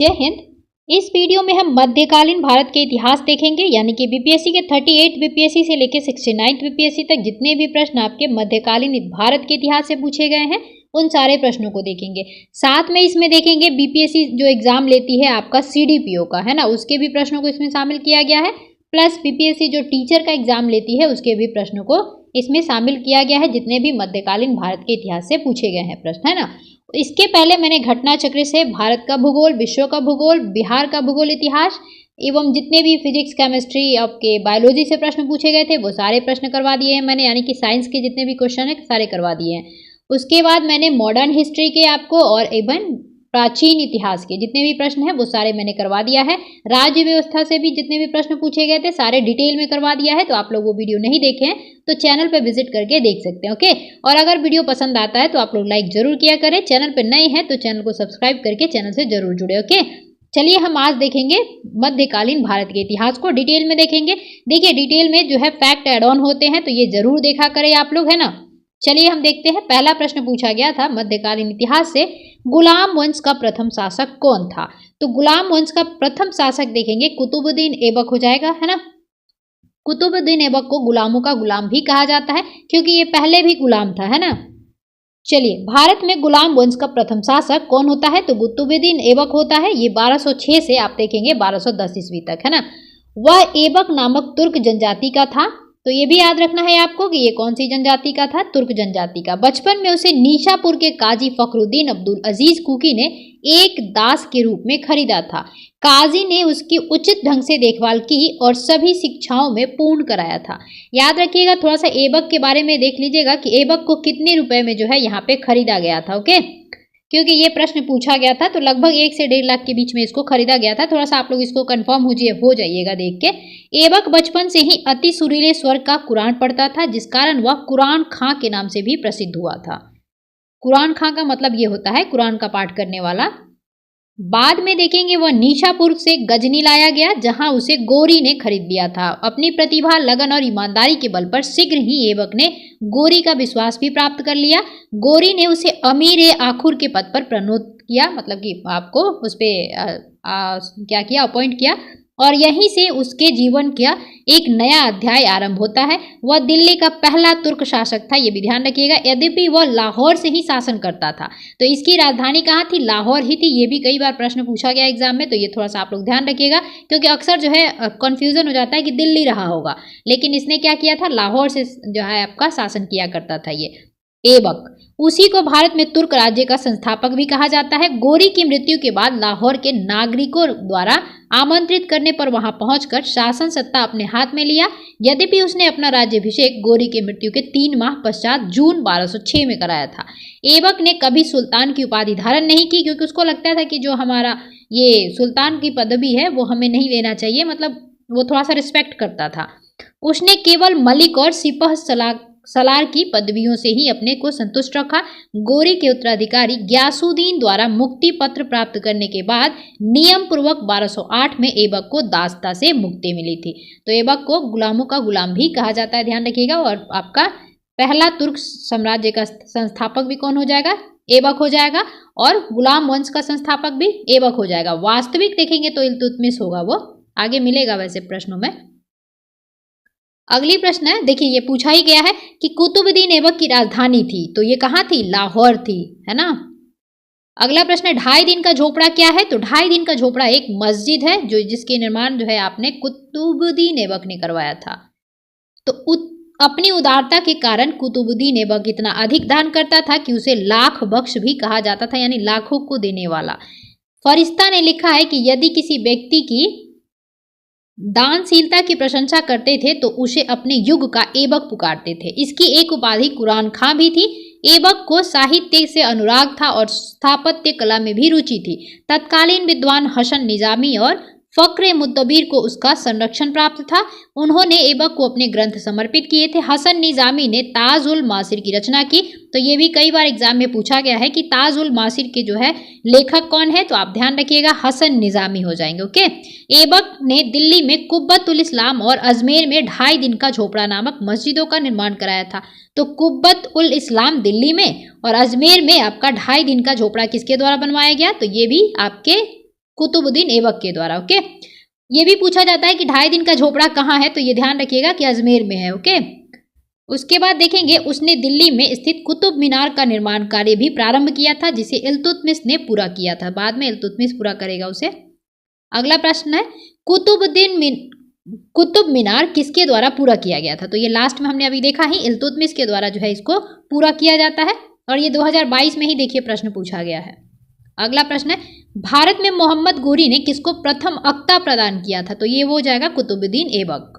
जय हिंद। इस वीडियो में हम मध्यकालीन भारत के इतिहास देखेंगे, यानी कि बीपीएससी के 38 बीपीएससी से लेकर 69 बीपीएससी तक जितने भी प्रश्न आपके मध्यकालीन भारत के इतिहास से पूछे गए हैं उन सारे प्रश्नों को देखेंगे। साथ में इसमें देखेंगे बीपीएससी जो एग्जाम लेती है आपका सीडीपीओ का, है ना, उसके भी प्रश्नों को इसमें शामिल किया गया है। प्लस बीपीएससी जो टीचर का एग्जाम लेती है उसके भी प्रश्नों को इसमें शामिल किया गया है, जितने भी मध्यकालीन भारत के इतिहास से पूछे गए हैं प्रश्न, है ना। इसके पहले मैंने घटना चक्र से भारत का भूगोल, विश्व का भूगोल, बिहार का भूगोल इतिहास एवं जितने भी फिजिक्स, केमिस्ट्री, आपके बायोलॉजी से प्रश्न पूछे गए थे वो सारे प्रश्न करवा दिए हैं मैंने, यानी कि साइंस के जितने भी क्वेश्चन है सारे करवा दिए हैं। उसके बाद मैंने मॉडर्न हिस्ट्री के आपको और एवं प्राचीन इतिहास के जितने भी प्रश्न हैं वो सारे मैंने करवा दिया है। राज्य व्यवस्था से भी जितने भी प्रश्न पूछे गए थे सारे डिटेल में करवा दिया है, तो आप लोग वो वीडियो नहीं देखे हैं तो चैनल पे विजिट करके देख सकते हैं। ओके, और अगर वीडियो पसंद आता है तो आप लोग लाइक जरूर किया करें। चैनल पे नए हैं तो चैनल को सब्सक्राइब करके चैनल से जरूर जुड़े। ओके, चलिए हम आज देखेंगे मध्यकालीन भारत के इतिहास को डिटेल में देखेंगे। देखिए डिटेल में जो है फैक्ट एड ऑन होते हैं तो ये जरूर देखा करें आप लोग, है ना। चलिए हम देखते हैं। पहला प्रश्न पूछा गया था मध्यकालीन इतिहास से, गुलाम वंश का प्रथम शासक कौन था। तो गुलाम वंश का प्रथम शासक देखेंगे कुतुबुद्दीन ऐबक हो जाएगा, है ना। कुतुबुद्दीन ऐबक को गुलामों का गुलाम भी कहा जाता है क्योंकि ये पहले भी गुलाम था, है ना। चलिए, भारत में गुलाम वंश का प्रथम शासक कौन होता है तो कुतुबुद्दीन ऐबक होता है। ये 1206 से आप देखेंगे 1210 ईस्वी तक, है ना। वह ऐबक नामक तुर्क जनजाति का था। तो ये भी याद रखना है आपको कि ये कौन सी जनजाति का था, तुर्क जनजाति का। बचपन में उसे निशापुर के काजी फखरुद्दीन अब्दुल अजीज कुकी ने एक दास के रूप में खरीदा था। काजी ने उसकी उचित ढंग से देखभाल की और सभी शिक्षाओं में पूर्ण कराया था। याद रखिएगा, थोड़ा सा ऐबक के बारे में देख लीजिएगा कि ऐबक को कितने रुपए में जो है यहाँ पे खरीदा गया था। ओके, क्योंकि ये प्रश्न पूछा गया था तो लगभग 1 से 1.5 लाख के बीच में इसको खरीदा गया था। थोड़ा सा आप लोग इसको कंफर्म हो जाइएगा देख के। ऐबक बचपन से ही अति सुरीले स्वर का कुरान पढ़ता था, जिस कारण वह कुरान खां के नाम से भी प्रसिद्ध हुआ था। कुरान खां का मतलब ये होता है कुरान का पाठ करने वाला। बाद में देखेंगे वह निशापुर से गजनी लाया गया, जहां उसे गोरी ने खरीद लिया था। अपनी प्रतिभा, लगन और ईमानदारी के बल पर शीघ्र ही ऐबक ने गोरी का विश्वास भी प्राप्त कर लिया। गोरी ने उसे अमीर आखुर के पद पर प्रोन्नत किया, मतलब कि आपको उस पर क्या किया, अपॉइंट किया, और यहीं से उसके जीवन का एक नया अध्याय आरंभ होता है। वह दिल्ली का पहला तुर्क शासक था, ये भी ध्यान रखिएगा। यद्यपि वह लाहौर से ही शासन करता था, तो इसकी राजधानी कहाँ थी, लाहौर ही थी। ये भी कई बार प्रश्न पूछा गया एग्जाम में, तो ये थोड़ा सा आप लोग ध्यान रखिएगा, क्योंकि अक्सर जो है कंफ्यूजन हो जाता है कि दिल्ली रहा होगा, लेकिन इसने क्या किया था, लाहौर से जो है आपका शासन किया करता था ये ऐबक। उसी को भारत में तुर्क राज्य का संस्थापक भी कहा जाता है। गोरी की मृत्यु के बाद लाहौर के नागरिकों द्वारा आमंत्रित करने पर वहां पहुंचकर शासन सत्ता अपने हाथ में लिया। यद्यपि उसने अपना राज्याभिषेक गोरी के मृत्यु के 3 माह पश्चात जून 1206 में कराया था। ऐबक ने कभी सुल्तान की उपाधि धारण नहीं की, क्योंकि उसको लगता था कि जो हमारा ये सुल्तान की पदवी है वो हमें नहीं लेना चाहिए, मतलब वो थोड़ा सा रिस्पेक्ट करता था। उसने केवल मलिक और सिपह सलार की पदवियों से ही अपने को संतुष्ट रखा। गोरी के उत्तराधिकारी ग्यासुद्दीन द्वारा मुक्ति पत्र प्राप्त करने के बाद नियम पूर्वक 1208 में ऐबक को दासता से मुक्ति मिली थी। तो ऐबक को गुलामों का गुलाम भी कहा जाता है, ध्यान रखिएगा। और आपका पहला तुर्क साम्राज्य का संस्थापक भी कौन हो जाएगा, ऐबक हो जाएगा, और गुलाम वंश का संस्थापक भी ऐबक हो जाएगा। वास्तविक देखेंगे तो इल्तुतमिश होगा, वो आगे मिलेगा वैसे प्रश्नों में। अगली प्रश्न है, देखिए ये पूछा ही गया है कि कुतुबुद्दीन ऐबक की राजधानी थी, तो ये कहाँ थी, लाहौर थी, है ना। अगला प्रश्न है, 2.5 दिन का झोपड़ा क्या है। तो 2.5 दिन का झोपड़ा एक मस्जिद है जो जिसके निर्माण जो है आपने कुतुबुद्दीन ऐबक ने करवाया था। तो अपनी उदारता के कारण कुतुबुद्दीन ऐबक इतना अधिक दान करता था कि उसे लाख बख्श भी कहा जाता था, यानी लाखों को देने वाला। फरिश्ता ने लिखा है कि यदि किसी व्यक्ति की दानशीलता की प्रशंसा करते थे तो उसे अपने युग का ऐबक पुकारते थे। इसकी एक उपाधि कुरान खां भी थी। ऐबक को साहित्य से अनुराग था और स्थापत्य कला में भी रुचि थी। तत्कालीन विद्वान हसन निजामी और फक्र मुद्दबीर को उसका संरक्षण प्राप्त था। उन्होंने ऐबक को अपने ग्रंथ समर्पित किए थे। हसन निजामी ने ताज उल मासिर की रचना की। तो ये भी कई बार एग्जाम में पूछा गया है कि ताज उल मासिर के जो है लेखक कौन है, तो आप ध्यान रखिएगा हसन निजामी हो जाएंगे। ओके, ऐबक ने दिल्ली में कुब्बत उल इस्लाम और अजमेर में 2.5 दिन का झोपड़ा नामक मस्जिदों का निर्माण कराया था। तो कुब्बत उल इस्लाम दिल्ली में और अजमेर में आपका 2.5 दिन का झोपड़ा किसके द्वारा बनवाया गया, तो ये भी आपके कुतुबुद्दीन ऐबक के द्वारा। ओके, ये भी पूछा जाता है कि 2.5 दिन का झोपड़ा कहाँ है, तो ये ध्यान रखिएगा कि अजमेर में है। ओके, उसके बाद देखेंगे उसने दिल्ली में स्थित कुतुब मीनार का निर्माण कार्य भी प्रारंभ किया था, जिसे इल्तुतमिश ने पूरा किया था। बाद में इल्तुतमिश पूरा करेगा उसे। अगला प्रश्न है कुतुब मीनार किसके द्वारा पूरा किया गया था, तो ये लास्ट में हमने अभी देखा ही, इल्तुतमिश के द्वारा जो है इसको पूरा किया जाता है, और ये 2022 में ही देखिए प्रश्न पूछा गया है। अगला प्रश्न है भारत में मोहम्मद गोरी ने किसको प्रथम अक्ता प्रदान किया था, तो ये वो हो जाएगा कुतुबुद्दीन ऐबक।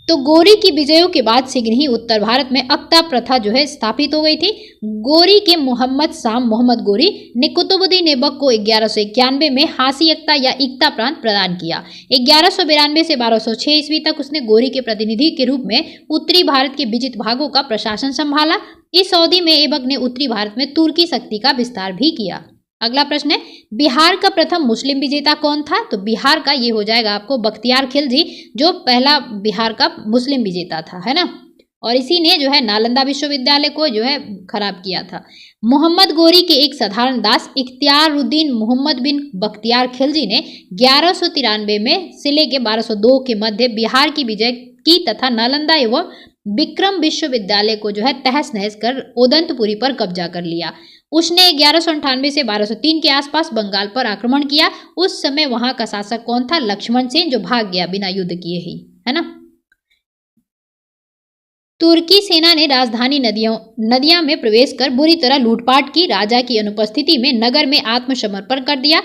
तो गोरी की विजयों के बाद शीघ्र ही उत्तर भारत में अक्ता प्रथा जो है स्थापित हो गई थी। गोरी के मोहम्मद गोरी ने कुतुबुद्दीन ऐबक को 1191 में हासी अक्ता या इक्ता प्रांत प्रदान किया। 1192 से 1206 ईस्वी तक उसने गोरी के प्रतिनिधि के रूप में उत्तरी भारत के विजित भागों का प्रशासन संभाला। इस अवधि में ऐबक ने उत्तरी भारत में तुर्की शक्ति का विस्तार भी किया। अगला प्रश्न है बिहार का प्रथम मुस्लिम विजेता कौन था, तो बिहार का ये हो जाएगा आपको बख्तियार खिलजी, जो पहला बिहार का मुस्लिम विजेता था, है ना, और इसी ने जो है नालंदा विश्वविद्यालय को जो है खराब किया था। मोहम्मद गोरी के एक साधारण दास इख्तियारुद्दीन मोहम्मद बिन बख्तियार खिलजी ने 1193 में से लेके 1202 के मध्य बिहार की विजय की तथा नालंदा एवं विक्रम विश्वविद्यालय को जो है तहस नहस कर ओदंतपुरी पर कब्जा कर लिया। उसने 1198 से 1203 के आसपास बंगाल पर आक्रमण किया। उस समय वहां का शासक कौन था, लक्ष्मण सेन, जो भाग गया बिना युद्ध किए ही, है ना। तुर्की सेना ने राजधानी नदियां में प्रवेश कर बुरी तरह लूटपाट की। राजा की अनुपस्थिति में नगर में आत्मसमर्पण कर दिया।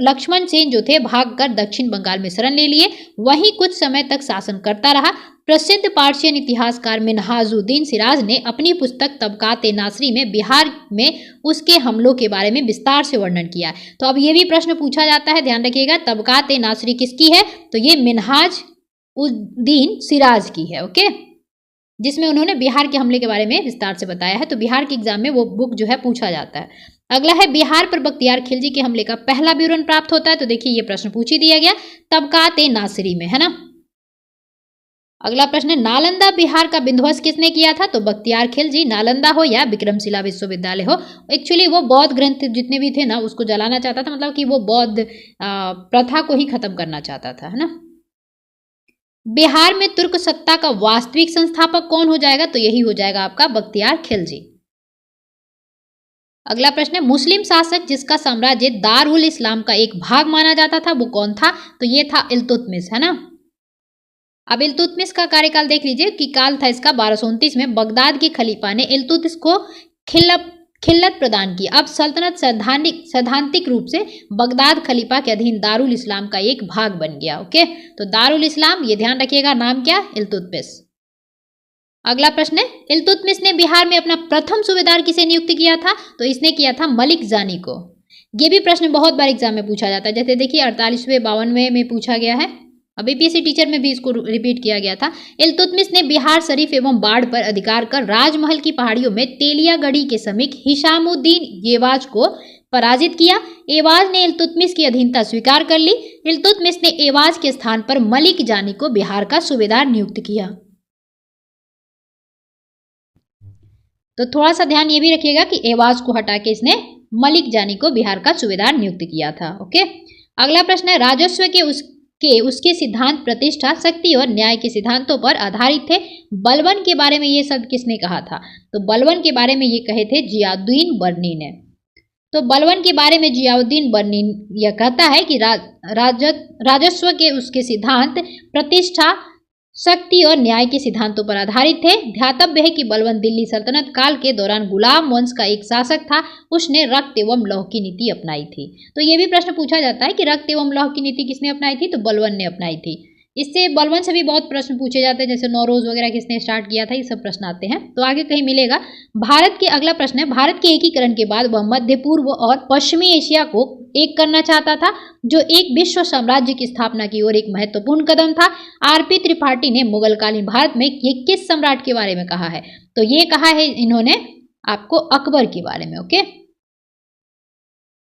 लक्ष्मण सेन जो थे भागकर दक्षिण बंगाल में शरण ले लिए, वहीं कुछ समय तक शासन करता रहा। प्रसिद्ध पार्शियन इतिहासकार मिन्हाजुद्दीन सिराज ने अपनी पुस्तक तबकात-ए-नासरी में बिहार में उसके हमलों के बारे में विस्तार से वर्णन किया। तो अब ये भी प्रश्न पूछा जाता है, ध्यान रखिएगा, तबकात-ए-नासरी किसकी है, तो ये मिन्हाजुद्दीन सिराज की है। ओके, जिसमें उन्होंने बिहार के हमले के बारे में विस्तार से बताया है। तो बिहार के एग्जाम में वो बुक जो है पूछा जाता है। अगला है बिहार पर बख्तियार खिलजी के हमले का पहला विवरण प्राप्त होता है, तो देखिए ये प्रश्न पूछ ही दिया गया तबकात-ए-नासरी में, है ना। अगला प्रश्न है नालंदा बिहार का विध्वंस किसने किया था, तो बख्तियार खिलजी। नालंदा हो या विक्रमशिला विश्वविद्यालय हो, एक्चुअली वो बौद्ध ग्रंथ जितने भी थे ना उसको जलाना चाहता था, मतलब कि वो बौद्ध प्रथा को ही खत्म करना चाहता था, है ना। बिहार में तुर्क सत्ता का वास्तविक संस्थापक कौन हो जाएगा, तो यही हो जाएगा आपका बख्तियार खिलजी। अगला प्रश्न है मुस्लिम शासक जिसका साम्राज्य दारुल इस्लाम का एक भाग माना जाता था वो कौन था, तो ये था इल्तुतमिश, है ना। अब इल्तुतमिश का कार्यकाल देख लीजिए कि काल था इसका 1229 में बगदाद के खलीफा ने इल्तुतमिश को खिल्लत प्रदान की। अब सल्तनत सैद्धांतिक रूप से बगदाद खलीफा के अधीन दारुल इस्लाम का एक भाग बन गया। ओके, तो दारुल इस्लाम, ये ध्यान रखिएगा, नाम क्या, इल्तुतमिश। अगला प्रश्न है इल्तुतमिश ने बिहार में अपना प्रथम सूबेदार किसे नियुक्त किया था, तो इसने किया था मलिक जानी को। ये भी प्रश्न बहुत बार एग्जाम में पूछा जाता है, जैसे देखिए 48वें 52वें में पूछा गया है, अब बीपीएससी टीचर में भी इसको रिपीट किया गया था। इल्तुतमिश ने बिहार शरीफ एवं बाढ़ पर अधिकार कर राजमहल की पहाड़ियों में तेलियागढ़ी के समीप हिशामुद्दीन येवाज को पराजित किया। एवाज ने इल्तुतमिश की अधीनता स्वीकार कर ली। इल्तुतमिश ने एवाज के स्थान पर मलिक जानी को बिहार का सूबेदार नियुक्त किया। तो थोड़ा सा ध्यान ये भी रखिएगा कि एवाज को हटा के इसने मलिक जानी को बिहार का सूबेदार नियुक्त किया था। ओके, अगला प्रश्न है राजस्व के उसके सिद्धांत प्रतिष्ठा, शक्ति और न्याय के सिद्धांतों पर आधारित थे। बलबन के बारे में ये शब्द किसने कहा था, तो बलबन के बारे में ये कहे थे जियाउद्दीन बर्नी ने। तो बलबन के बारे में जियाउद्दीन बर्नी यह कहता है कि राजस्व के उसके सिद्धांत प्रतिष्ठा, शक्ति और न्याय के सिद्धांतों पर आधारित थे। ध्यातव्य है कि बलबन दिल्ली सल्तनत काल के दौरान गुलाम वंश का एक शासक था। उसने रक्त एवं लौह की नीति अपनाई थी। तो ये भी प्रश्न पूछा जाता है कि रक्त एवं लौह की नीति किसने अपनाई थी, तो बलबन ने अपनाई थी। इससे बलबन से भी बहुत प्रश्न पूछे जाते हैं, जैसे नौरोज वगैरह किसने स्टार्ट किया था, ये सब प्रश्न आते हैं, तो आगे कहीं मिलेगा। भारत के अगला प्रश्न है भारत के एकीकरण के बाद वह मध्य पूर्व और पश्चिमी एशिया को एक करना चाहता था, जो एक विश्व साम्राज्य की स्थापना की ओर एक महत्वपूर्ण कदम था। आरपी त्रिपाठी ने मुगलकालीन भारत में ये किस सम्राट के बारे में कहा है, तो ये कहा है इन्होंने आपको अकबर के बारे में। ओके,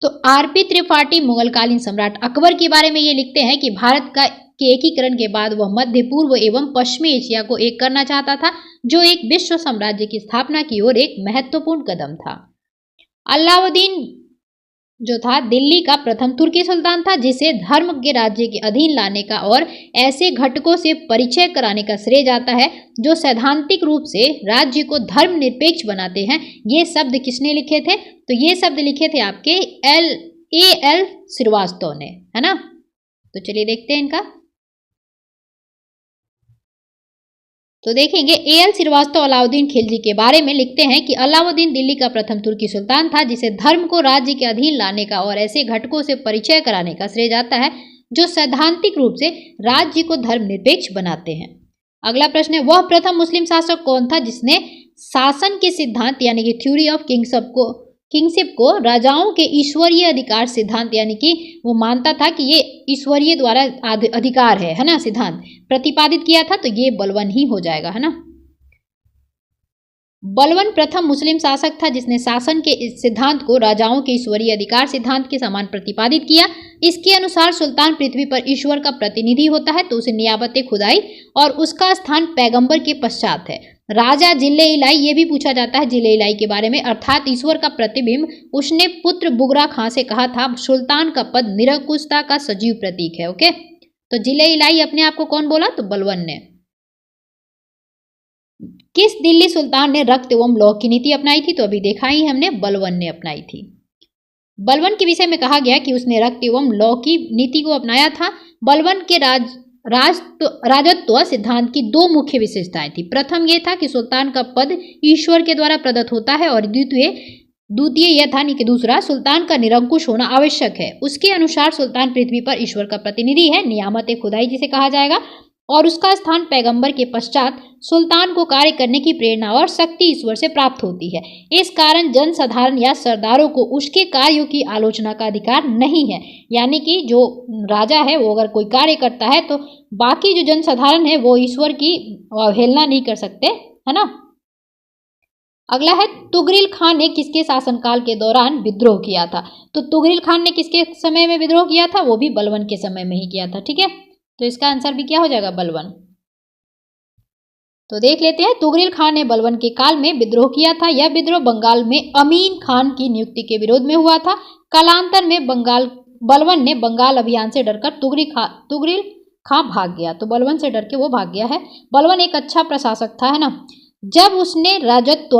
तो आरपी त्रिपाठी मुगलकालीन सम्राट अकबर के बारे में ये लिखते हैं कि भारत के एकीकरण के बाद वह मध्य पूर्व एवं पश्चिमी एशिया को एक करना चाहता था, जो एक विश्व साम्राज्य की स्थापना की ओर एक महत्वपूर्ण कदम था। अलाउद्दीन जो था दिल्ली का प्रथम तुर्की सुल्तान था, जिसे धर्म के राज्य के अधीन लाने का और ऐसे घटकों से परिचय कराने का श्रेय जाता है जो सैद्धांतिक रूप से राज्य को धर्मनिरपेक्ष बनाते हैं। ये शब्द किसने लिखे थे? तो ये शब्द लिखे थे आपके एल श्रीवास्तव ने, है ना। तो चलिए देखते हैं इनका। तो देखेंगे एल श्रीवास्तव अलाउद्दीन खिलजी के बारे में लिखते हैं कि अलाउद्दीन दिल्ली का प्रथम तुर्की सुल्तान था जिसे धर्म को राज्य के अधीन लाने का और ऐसे घटकों से परिचय कराने का श्रेय जाता है जो सैद्धांतिक रूप से राज्य को धर्मनिरपेक्ष बनाते हैं। अगला प्रश्न है, वह प्रथम मुस्लिम शासक कौन था जिसने शासन के सिद्धांत यानी कि थ्योरी ऑफ किंगशिप को राजाओं के ईश्वरीय अधिकार सिद्धांत, यानी कि वो मानता था कि ये ईश्वरीय द्वारा अधिकार है ना, सिद्धांत प्रतिपादित किया था। तो ये बलवन ही हो जाएगा, है ना। बलवन प्रथम मुस्लिम शासक था जिसने शासन के इस सिद्धांत को राजाओं के ईश्वरीय अधिकार सिद्धांत के समान प्रतिपादित किया। इसके अनुसार सुल्तान पृथ्वी पर ईश्वर का प्रतिनिधि होता है तो उसे नियाबत खुदाई और उसका स्थान पैगंबर के पश्चात है। राजा जिले इलाई, ये भी पूछा जाता है जिले इलाई के बारे में, अर्थात ईश्वर का प्रतिबिंब। उसने पुत्र बुगरा खां से कहा था सुल्तान का पद निरंकुशता का सजीव प्रतीक है। ओके, तो जिले इलाई अपने आप को कौन बोला? तो बलवन ने। किस दिल्ली सुल्तान ने रक्त एवं लौह की नीति अपनाई थी? तो अभी देखा ही हमने, बलवन ने अपनाई थी। बलवन के विषय में कहा गया कि उसने रक्त एवं लौह की नीति को अपनाया था। बलवन के राजत्व सिद्धांत की दो मुख्य विशेषताएं थी। प्रथम यह था कि सुल्तान का पद ईश्वर के द्वारा प्रदत्त होता है और द्वितीय यह था कि दूसरा सुल्तान का निरंकुश होना आवश्यक है। उसके अनुसार सुल्तान पृथ्वी पर ईश्वर का प्रतिनिधि है, नियामत खुदाई जिसे कहा जाएगा, और उसका स्थान पैगंबर के पश्चात सुल्तान को कार्य करने की प्रेरणा और शक्ति ईश्वर से प्राप्त होती है। इस कारण जनसाधारण या सरदारों को उसके कार्यों की आलोचना का अधिकार नहीं है, यानी कि जो राजा है वो अगर कोई कार्य करता है तो बाकी जो जनसाधारण है वो ईश्वर की अवहेलना नहीं कर सकते, है ना। अगला है, तुगरिल खान ने किसके शासनकाल के दौरान विद्रोह किया था? तो तुगरिल खान ने किसके समय में विद्रोह किया था? वो भी बलवन के समय में ही किया था। ठीक है, तो इसका आंसर भी क्या हो जाएगा? बलवन। तो देख लेते हैं, तुगरिल खान ने बलवन के काल में विद्रोह किया था। यह विद्रोह बंगाल में अमीन खान की नियुक्ति के विरोध में हुआ था। कालांतर में बलवन ने बंगाल अभियान से डरकर तुगरिल खां भाग गया। तो बलवन से डर के वो भाग गया है। बलवन एक अच्छा प्रशासक था, है ना। जब उसने राजत्व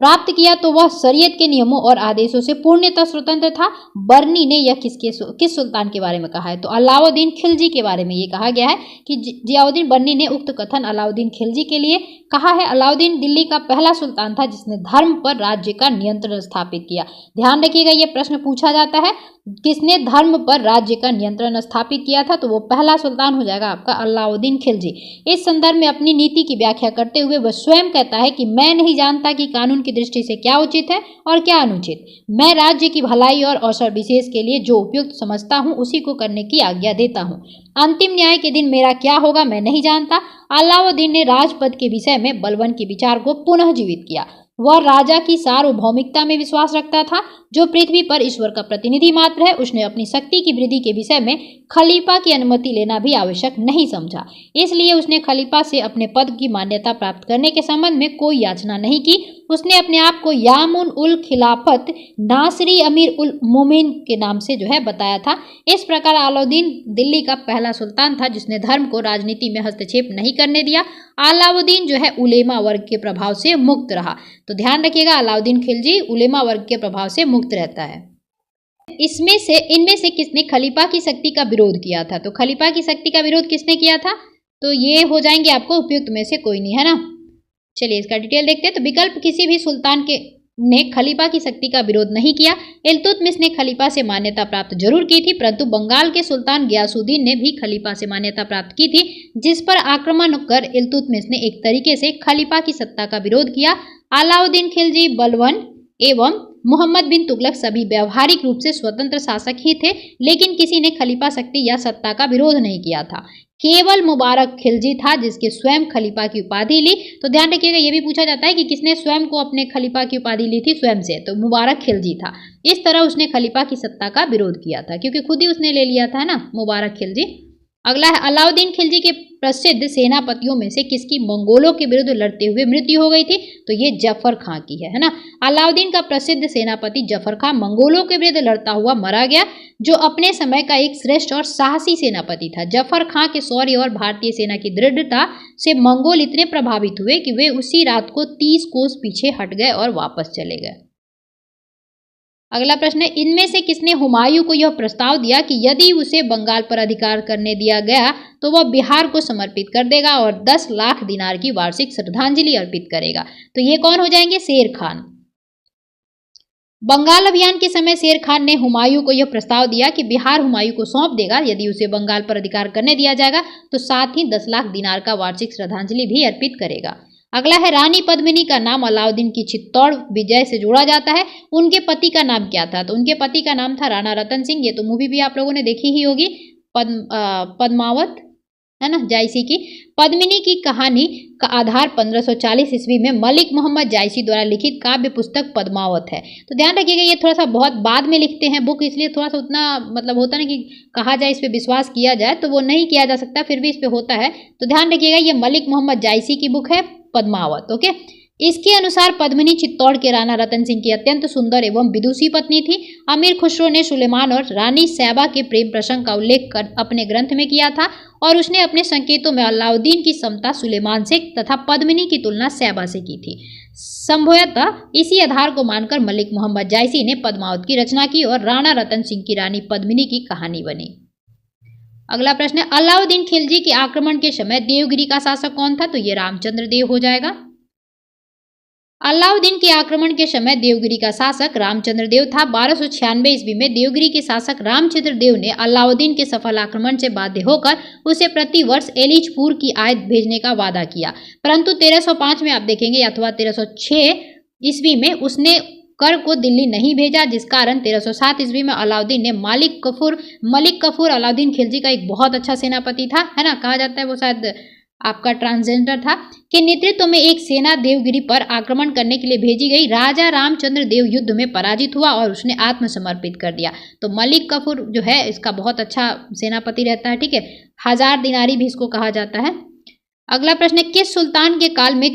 प्राप्त किया तो वह शरीयत के नियमों और आदेशों से पूर्णतः स्वतंत्र था। बर्नी ने यह किस सुल्तान के बारे में कहा है? तो अलाउद्दीन खिलजी के बारे में ये कहा गया है कि जियाउद्दीन बर्नी ने उक्त कथन अलाउद्दीन खिलजी के लिए कहा है। अलाउद्दीन दिल्ली का पहला सुल्तान था जिसने धर्म पर राज्य का नियंत्रण स्थापित किया। ध्यान रखिएगा, ये प्रश्न पूछा जाता है, किसने धर्म पर राज्य का नियंत्रण स्थापित किया था? तो वो पहला सुल्तान हो जाएगा आपका अलाउद्दीन खिलजी। इस संदर्भ में अपनी नीति की व्याख्या करते हुए वह स्वयं कहता है कि मैं नहीं जानता कि कानून की दृष्टि से क्या उचित है और क्या अनुचित। मैं राज्य की भलाई और अवसर विशेष के लिए जो उपयुक्त समझता हूँ उसी को करने की आज्ञा देता हूँ। अंतिम न्याय के दिन मेरा क्या होगा मैं नहीं जानता। अलाउद्दीन ने राजपद के विषय में बलवन के विचार को पुनः जीवित किया। वह राजा की सार्वभौमिकता में विश्वास रखता था जो पृथ्वी पर ईश्वर का प्रतिनिधि मात्र है। उसने अपनी शक्ति की वृद्धि के विषय में खलीफा की अनुमति लेना भी आवश्यक नहीं समझा, इसलिए उसने खलीफा से अपने पद की मान्यता प्राप्त करने के संबंध में कोई याचना नहीं की। उसने अपने आप को यामुन उल खिलाफत नासरी अमीर उल मोमिन के नाम से जो है बताया था। इस प्रकार अलाउद्दीन दिल्ली का पहला सुल्तान था जिसने धर्म को राजनीति में हस्तक्षेप नहीं करने दिया। अलाउद्दीन जो है उलेमा वर्ग के प्रभाव से मुक्त रहा। तो ध्यान रखिएगा, अलाउद्दीन खिलजी उलेमा वर्ग के प्रभाव से मुक्त रहता है। इनमें से किसने खलीफा की शक्ति का विरोध किया था? तो खलीफा की शक्ति का विरोध किसने किया था? तो ये हो जाएंगे आपको उपयुक्त में से कोई नहीं, है ना। चलिए इसका डिटेल देखते हैं। तो विकल्प किसी भी सुल्तान ने खलीफा की शक्ति का विरोध नहीं किया। इल्तुतमिश ने खलीफा से मान्यता प्राप्त जरूर की थी, परंतु बंगाल के सुल्तान गयासुद्दीन ने भी खलीफा से मान्यता प्राप्त की थी, जिस पर आक्रमण कर इल्तुतमिश ने एक तरीके से खलीफा की सत्ता का विरोध किया। अलाउद्दीन खिलजी, बलवन एवं मोहम्मद बिन तुगलक सभी व्यवहारिक रूप से स्वतंत्र शासक ही थे, लेकिन किसी ने खलीफा शक्ति या सत्ता का विरोध नहीं किया था। केवल मुबारक खिलजी था जिसके स्वयं खलीफा की उपाधि ली। तो ध्यान रखिएगा, ये भी पूछा जाता है कि किसने स्वयं को अपने खलीफा की उपाधि ली थी स्वयं से, तो मुबारक खिलजी था। इस तरह उसने खलीफा की सत्ता का विरोध किया था क्योंकि खुद ही उसने ले लिया था ना, मुबारक खिलजी। अगला है अलाउद्दीन खिलजी के प्रसिद्ध सेनापतियों में से किसकी मंगोलों के विरुद्ध लड़ते हुए मृत्यु हो गई थी? तो ये जफर खां की है ना। अलाउद्दीन का प्रसिद्ध सेनापति जफर खां मंगोलों के विरुद्ध लड़ता हुआ मारा गया, जो अपने समय का एक श्रेष्ठ और साहसी सेनापति था। जफर खां के शौर्य और भारतीय सेना की दृढ़ता से मंगोल इतने प्रभावित हुए कि वे उसी रात को 30 कोस पीछे हट गए और वापस चले गए। अगला प्रश्न है, इनमें से किसने हुमायूं को यह प्रस्ताव दिया कि यदि उसे बंगाल पर अधिकार करने दिया गया तो वह बिहार को समर्पित कर देगा और 10 लाख दिनार की वार्षिक श्रद्धांजलि अर्पित करेगा? तो ये कौन हो जाएंगे? शेर खान। बंगाल अभियान के समय शेर खान ने हुमायूं को यह प्रस्ताव दिया कि बिहार हुमायूं को सौंप देगा यदि उसे बंगाल पर अधिकार करने दिया जाएगा, तो साथ ही 10 लाख दिनार का वार्षिक श्रद्धांजलि भी अर्पित करेगा। अगला है, रानी पद्मिनी का नाम अलाउद्दीन की चित्तौड़ विजय से जोड़ा जाता है, उनके पति का नाम क्या था? तो उनके पति का नाम था राणा रतन सिंह। ये तो मूवी भी आप लोगों ने देखी ही होगी, पद्मावत है ना, जायसी की। पद्मिनी की कहानी का आधार 1540 ईस्वी में मलिक मोहम्मद जायसी द्वारा लिखित काव्य पुस्तक पद्मावत है। तो ध्यान रखिएगा, ये थोड़ा सा बहुत बाद में लिखते हैं बुक, इसलिए थोड़ा सा उतना मतलब होता ना कि कहा जाए इस पर विश्वास किया जाए तो वो नहीं किया जा सकता, फिर भी इस पर होता है। तो ध्यान रखिएगा, ये मलिक मोहम्मद जायसी की बुक है पद्मावत। ओके, इसके अनुसार पद्मिनी चित्तौड़ के राणा रतन सिंह की अत्यंत सुंदर एवं विदुषी पत्नी थी। अमीर खुसरो ने सुलेमान और रानी सैबा के प्रेम प्रसंग का उल्लेख कर अपने ग्रंथ में किया था और उसने अपने संकेतों में अलाउद्दीन की समता सुलेमान से तथा पद्मिनी की तुलना सैबा से की थी। संभवतः इसी आधार को मानकर मलिक मोहम्मद जायसी ने पद्मावत की रचना की और राणा रतन सिंह की रानी पद्मिनी की कहानी बनी। अगला प्रश्न है, अलाउद्दीन खिलजी के आक्रमण के समय देवगिरी का शासक कौन था? तो ये रामचंद्र देव हो जाएगा। अलाउद्दीन के आक्रमण के समय देवगिरी का शासक रामचंद्र देव था। 1296 ईस्वी में देवगिरी के शासक रामचंद्र देव ने अलाउद्दीन के सफल आक्रमण से बाध्य होकर उसे प्रति वर्ष एलिचपुर की आयत भेजने का वादा किया, परंतु 1305 में आप देखेंगे अथवा 1306 ईस्वी में उसने कर को दिल्ली नहीं भेजा, जिस कारण 1307 ईस्वी में अलाउद्दीन ने मलिक कफूर अलाउद्दीन खिलजी का एक बहुत अच्छा सेनापति था, है ना, कहा जाता है वो शायद आपका ट्रांसजेंडर था, के नेतृत्व में एक सेना देवगिरी पर आक्रमण करने के लिए भेजी गई। राजा रामचंद्र देव युद्ध में पराजित हुआ और उसने आत्मसमर्पित कर दिया। तो मलिक कफूर जो है इसका बहुत अच्छा सेनापति रहता है, ठीक है, 1000 दिनारी भी इसको कहा जाता है। अगला प्रश्न है, किस सुल्तान के काल में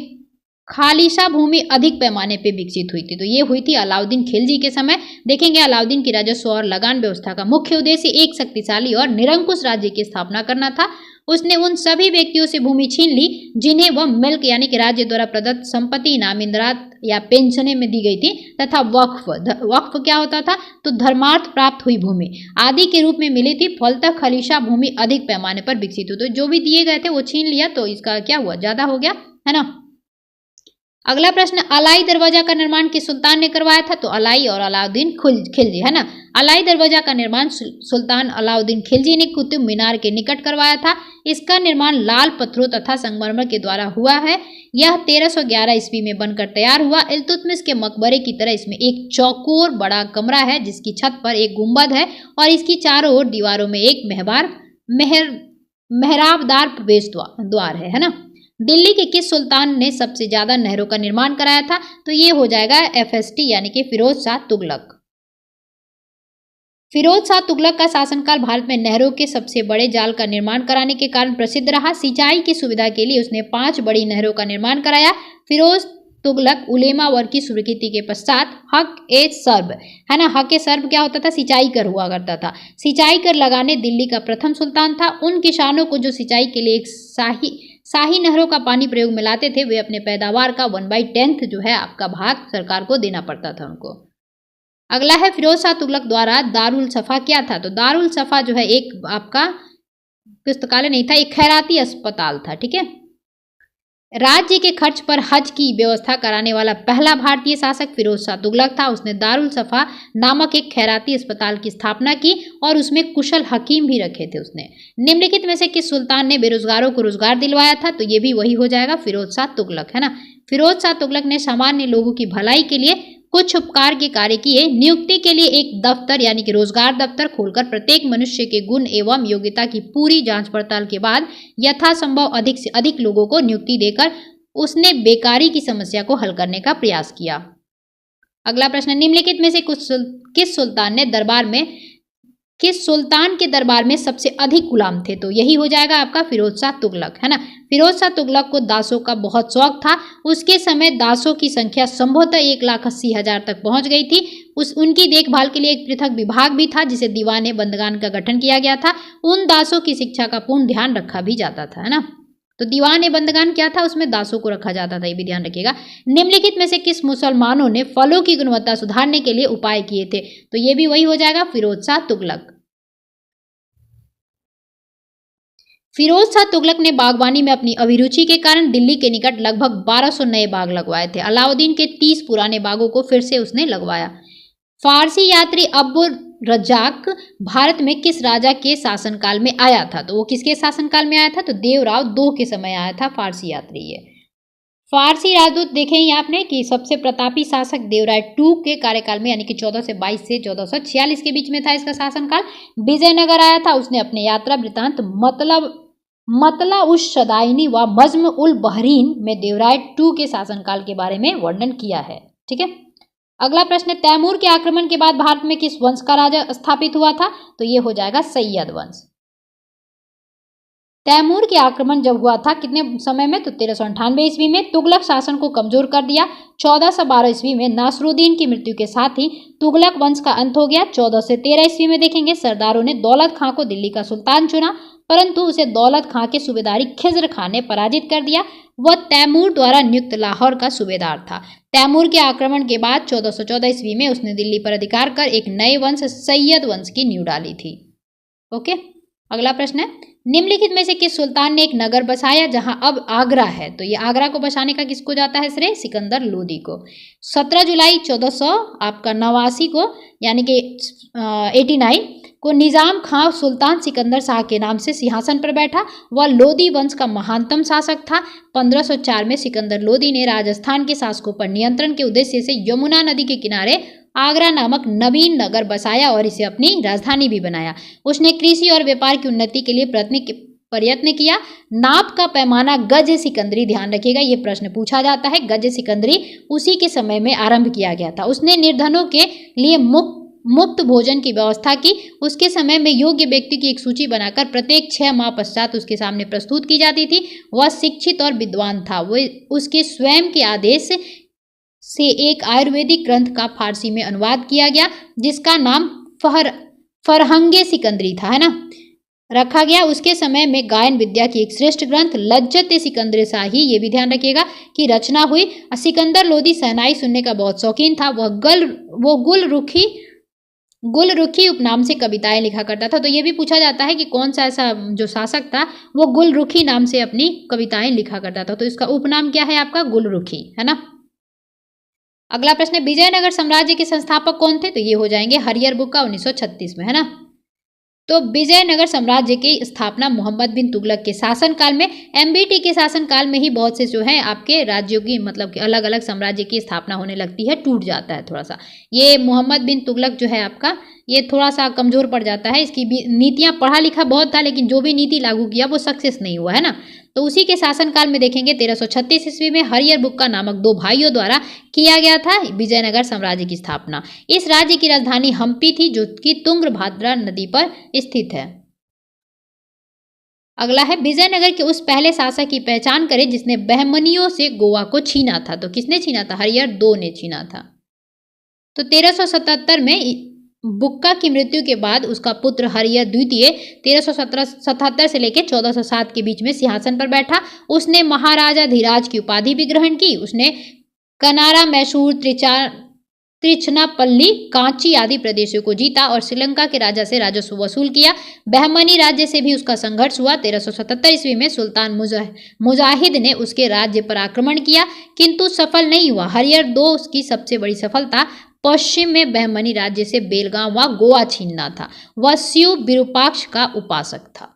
खालिशा भूमि अधिक पैमाने पे विकसित हुई थी? तो ये हुई थी अलाउद्दीन खिलजी के समय। देखेंगे अलाउद्दीन की राजस्व और लगान व्यवस्था का मुख्य उद्देश्य एक शक्तिशाली और निरंकुश राज्य की स्थापना करना था। उसने उन सभी व्यक्तियों से भूमि छीन ली जिन्हें वह मिल्क यानी कि राज्य द्वारा प्रदत्त संपत्ति इनामिंदरात या पेंशने में दी गई थी, तथा वक्फ क्या होता था? तो धर्मार्थ प्राप्त हुई भूमि आदि के रूप में मिली थी। फलतः खलीशा भूमि अधिक पैमाने पर विकसित हुई। तो जो भी दिए गए थे वो छीन लिया, तो इसका क्या हुआ? ज्यादा हो गया, है ना। अगला प्रश्न, अलाई दरवाजा का निर्माण किस सुल्तान ने करवाया था? तो अलाई और अलाउद्दीन खिलजी, है ना। अलाई दरवाजा का निर्माण सुल्तान अलाउद्दीन खिलजी ने कुतुब मीनार के निकट करवाया था। इसका निर्माण लाल पत्थरों तथा संगमरमर के द्वारा हुआ है। यह 1311 ईस्वी में बनकर तैयार हुआ। इल्तुतमिश के मकबरे की तरह इसमें एक चौकोर बड़ा कमरा है जिसकी छत पर एक गुंबद है और इसकी चारों ओर दीवारों में एक मेहराबदार प्रवेश द्वार है ना। दिल्ली के किस सुल्तान ने सबसे ज्यादा नहरों का निर्माण कराया था? तो ये हो जाएगा FST यानी कि फिरोज शाह तुगलक। फिरोज शाह तुगलक का शासनकाल भारत में नहरों के सबसे बड़े जाल का निर्माण कराने के कारण प्रसिद्ध रहा। सिंचाई की सुविधा के लिए उसने 5 बड़ी नहरों का निर्माण कराया। फिरोज तुगलक उलेमा वर्ग की स्वीकृति के पश्चात हक-ए-सर्ब, है ना, हक-ए-सर्ब क्या होता था? सिंचाई कर हुआ करता था। सिंचाई कर लगाने दिल्ली का प्रथम सुल्तान था। उन किसानों को जो सिंचाई के लिए एक शाही नहरों का पानी प्रयोग में लाते थे, वे अपने पैदावार का 1/10 जो है आपका भाग सरकार को देना पड़ता था उनको। अगला है, फिरोज शाह तुगलक द्वारा दारुल सफा क्या था? तो दारुल सफा जो है एक आपका पुस्तकालय नहीं था, एक खैराती अस्पताल था, ठीक है। राज्य के खर्च पर हज की व्यवस्था कराने वाला पहला भारतीय शासक फिरोज शाह तुगलक था। उसने दारुल सफा नामक एक खैराती अस्पताल की स्थापना की और उसमें कुशल हकीम भी रखे थे उसने। निम्नलिखित में से किस सुल्तान ने बेरोजगारों को रोजगार दिलवाया था? तो ये भी वही हो जाएगा, फिरोज शाह तुगलक, है ना। फिरोज शाह तुगलक ने सामान्य लोगों की भलाई के लिए कुछ उपकार के कार्य किए। नियुक्ति के लिए एक दफ्तर यानी कि रोजगार दफ्तर खोलकर प्रत्येक मनुष्य के गुण एवं योग्यता की पूरी जांच पड़ताल के बाद यथासंभव अधिक से अधिक लोगों को नियुक्ति देकर उसने बेकारी की समस्या को हल करने का प्रयास किया। अगला प्रश्न, निम्नलिखित में से किस सुल्तान ने दरबार में किस सुल्तान के दरबार में सबसे अधिक गुलाम थे? तो यही हो जाएगा आपका फिरोज शाह तुगलक, है ना। फिरोज शाह तुगलक को दासों का बहुत शौक था। उसके समय दासों की संख्या संभवतः 1,80,000 तक पहुंच गई थी। उनकी देखभाल के लिए एक पृथक विभाग भी था जिसे दीवाने बंदगान का गठन किया गया था। उन दासों की शिक्षा का पूर्ण ध्यान रखा भी जाता था, है ना। तो दीवान ए बंदगान क्या था? उसमें दासों को रखा जाता था, ये भी ध्यान रखिएगा। निम्नलिखित में से किस मुसलमानों ने फलों की गुणवत्ता सुधारने के लिए उपाय किए थे? तो ये भी वही हो जाएगा, फिरोज शाह तुगलक। फिरोज शाह तुगलक ने बागवानी में अपनी अभिरुचि के कारण दिल्ली के निकट लगभग 1200 नए बाग लगवाए थे। अलाउद्दीन के 30 पुराने बागों को फिर से उसने लगवाया। फारसी यात्री अब्दुल रज्जाक भारत में किस राजा के शासनकाल में आया था? तो वो किसके शासनकाल में आया था? तो देवराव 2 के समय आया था फारसी यात्री। ये फारसी राजदूत देखे ही आपने कि सबसे प्रतापी शासक देवराय 2 के कार्यकाल में, यानी कि 1422 से 1446 के बीच में था इसका शासनकाल। विजयनगर आया था। उसने अपने यात्रा वृतांत मतला उस शदाइनी व मज्म उल बहरीन में देवराय 2 के शासनकाल के बारे में वर्णन किया है। ठीक है। अगला प्रश्न, तैमूर के आक्रमण के बाद भारत में किस वंश का राजा स्थापित हुआ था? तो ये हो जाएगा सैयद वंश। तैमूर के आक्रमण जब हुआ था कितने समय में? तो 1398 ईस्वी में। तुगलक शासन को कमजोर कर दिया। 1412 ईस्वी में नासरुद्दीन की मृत्यु के साथ ही तुगलक वंश का अंत हो गया। 14 से 13 ईस्वी में देखेंगे सरदारों ने दौलत खां को दिल्ली का सुल्तान चुना, परंतु उसे दौलत खां के सूबेदारी खिज्र खां ने पराजित कर दिया। वह तैमूर द्वारा नियुक्त लाहौर का सूबेदार था। तैमूर के आक्रमण के बाद 1414 ईस्वी में उसने दिल्ली पर अधिकार कर एक नए वंश सैयद वंश की नींव डाली थी। ओके। अगला प्रश्न है, निम्नलिखित में से किस सुल्तान ने एक नगर बसाया जहां अब आगरा है? तो ये आगरा को बसाने का किसको जाता है श्रेय? सिकंदर लोदी को। 17 जुलाई 1489 को, यानी कि 89 को निजाम खां सुल्तान सिकंदर शाह के नाम से सिंहासन पर बैठा। वह लोदी वंश का महानतम शासक था। 1504 में सिकंदर लोदी ने राजस्थान के शासकों पर नियंत्रण के उद्देश्य से यमुना नदी के किनारे आगरा नामक नवीन नगर बसाया और इसे अपनी राजधानी भी बनाया। उसने कृषि और व्यापार की उन्नति के लिए प्रयत्न किया। नाप का पैमाना गज सिकंदरी, ध्यान रखिएगा ये प्रश्न पूछा जाता है। गज सिकंदरी उसी के समय में आरंभ किया गया था। उसने निर्धनों के लिए मुफ्त भोजन की व्यवस्था की। उसके समय में योग्य व्यक्ति की एक सूची बनाकर प्रत्येक 6 माह पश्चात उसके सामने प्रस्तुत की जाती थी। वह शिक्षित और विद्वान था। वह उसके स्वयं के आदेश से एक आयुर्वेदिक ग्रंथ का फारसी में अनुवाद किया गया जिसका नाम फरहंगे सिकंदरी था, है ना, रखा गया। उसके समय में गायन विद्या की एक श्रेष्ठ ग्रंथ लज्जत सिकंदर शाही, ये भी ध्यान रखिएगा, की रचना हुई। सिकंदर लोदी शहनाई सुनने का बहुत शौकीन था। वो गुलरुखी उपनाम से कविताएं लिखा करता था। तो ये भी पूछा जाता है कि कौन सा ऐसा जो शासक था वो गुलरुखी नाम से अपनी कविताएं लिखा करता था। तो इसका उपनाम क्या है आपका? गुलरुखी, है ना। अगला प्रश्न है, विजयनगर साम्राज्य के संस्थापक कौन थे? तो ये हो जाएंगे हरिहर बुक्का 1936 में, है ना। तो विजयनगर साम्राज्य की स्थापना मोहम्मद बिन तुगलक के शासनकाल में, एमबीटी के शासनकाल में ही बहुत से जो है आपके राज्यों की, मतलब कि अलग अलग साम्राज्य की स्थापना होने लगती है, टूट जाता है थोड़ा सा। ये मोहम्मद बिन तुगलक जो है आपका, ये थोड़ा सा कमजोर पड़ जाता है। इसकी भी नीतियां, पढ़ा लिखा बहुत था लेकिन जो भी नीति लागू किया वो सक्सेस नहीं हुआ, है ना। तो उसी के शासनकाल में देखेंगे 1336 ईस्वी में हरिहर बुक्का नामक 2 भाइयों द्वारा किया गया था विजयनगर साम्राज्य की स्थापना। इस राज्य की राजधानी हम्पी थी जो कि तुंगभद्रा नदी पर स्थित है। अगला है, विजयनगर के उस पहले शासक की पहचान करें जिसने बहमनियों से गोवा को छीना था। तो किसने छीना था? हरिहर 2 ने छीना था। तो 1377 में बुक्का की मृत्यु के बाद उसका पुत्र हरिहर द्वितीय 1377 से लेकर 1407 के बीच में सिंहासन पर बैठा। उसने महाराजा धीराज की उपाधि भी ग्रहण की। उसने कनारा, मैसूर, त्रिचनापल्ली, कांची आदि प्रदेशों को जीता और श्रीलंका के राजा से राजस्व वसूल किया। बहमनी राज्य से भी उसका संघर्ष हुआ। 1377 ईस्वी में सुल्तान मुजाहिद ने उसके राज्य पर आक्रमण किया किंतु सफल नहीं हुआ। हरिहर 2 उसकी सबसे बड़ी सफलता पश्चिम में बहमनी राज्य से बेलगांव व गोवा छीनना था। वह शिव विरूपाक्ष का उपासक था।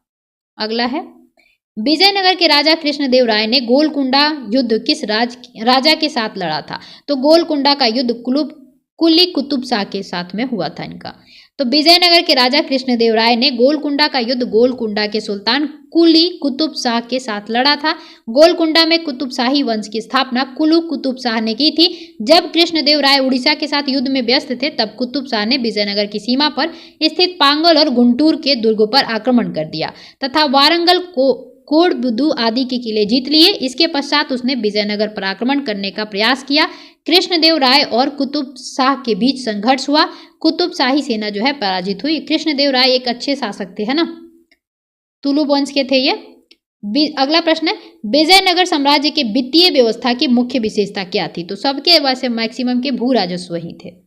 अगला है, विजयनगर के राजा कृष्णदेव राय ने गोलकुंडा युद्ध किस राजा के साथ लड़ा था? तो गोलकुंडा का युद्ध कुली कुतुब शाह के साथ में हुआ था इनका। तो विजयनगर के राजा कृष्णदेव राय ने गोलकुंडा का युद्ध गोलकुंडा के सुल्तान कुली कुतुब शाह के साथ लड़ा था। गोलकुंडा में कुतुब शाही वंश की स्थापना कुलू कुतुब शाह ने की थी। जब कृष्णदेव राय उड़ीसा के साथ युद्ध में व्यस्त थे तब कुतुब शाह ने विजयनगर की सीमा पर स्थित पांगल और गुंटूर के दुर्गों पर आक्रमण कर दिया तथा वारंगल को कोडबुदु आदि के किले जीत लिए। इसके पश्चात उसने विजयनगर पर आक्रमण करने का प्रयास किया। कृष्णदेव राय और कुतुब शाह के बीच संघर्ष हुआ। कुतुब शाही सेना जो है पराजित हुई। कृष्णदेव राय एक अच्छे शासक थे, है ना, तुलु वंश के थे ये। अगला प्रश्न है, विजयनगर साम्राज्य के वित्तीय व्यवस्था की मुख्य विशेषता क्या थी? तो सबके वैसे मैक्सिमम के भू राजस्व ही थे।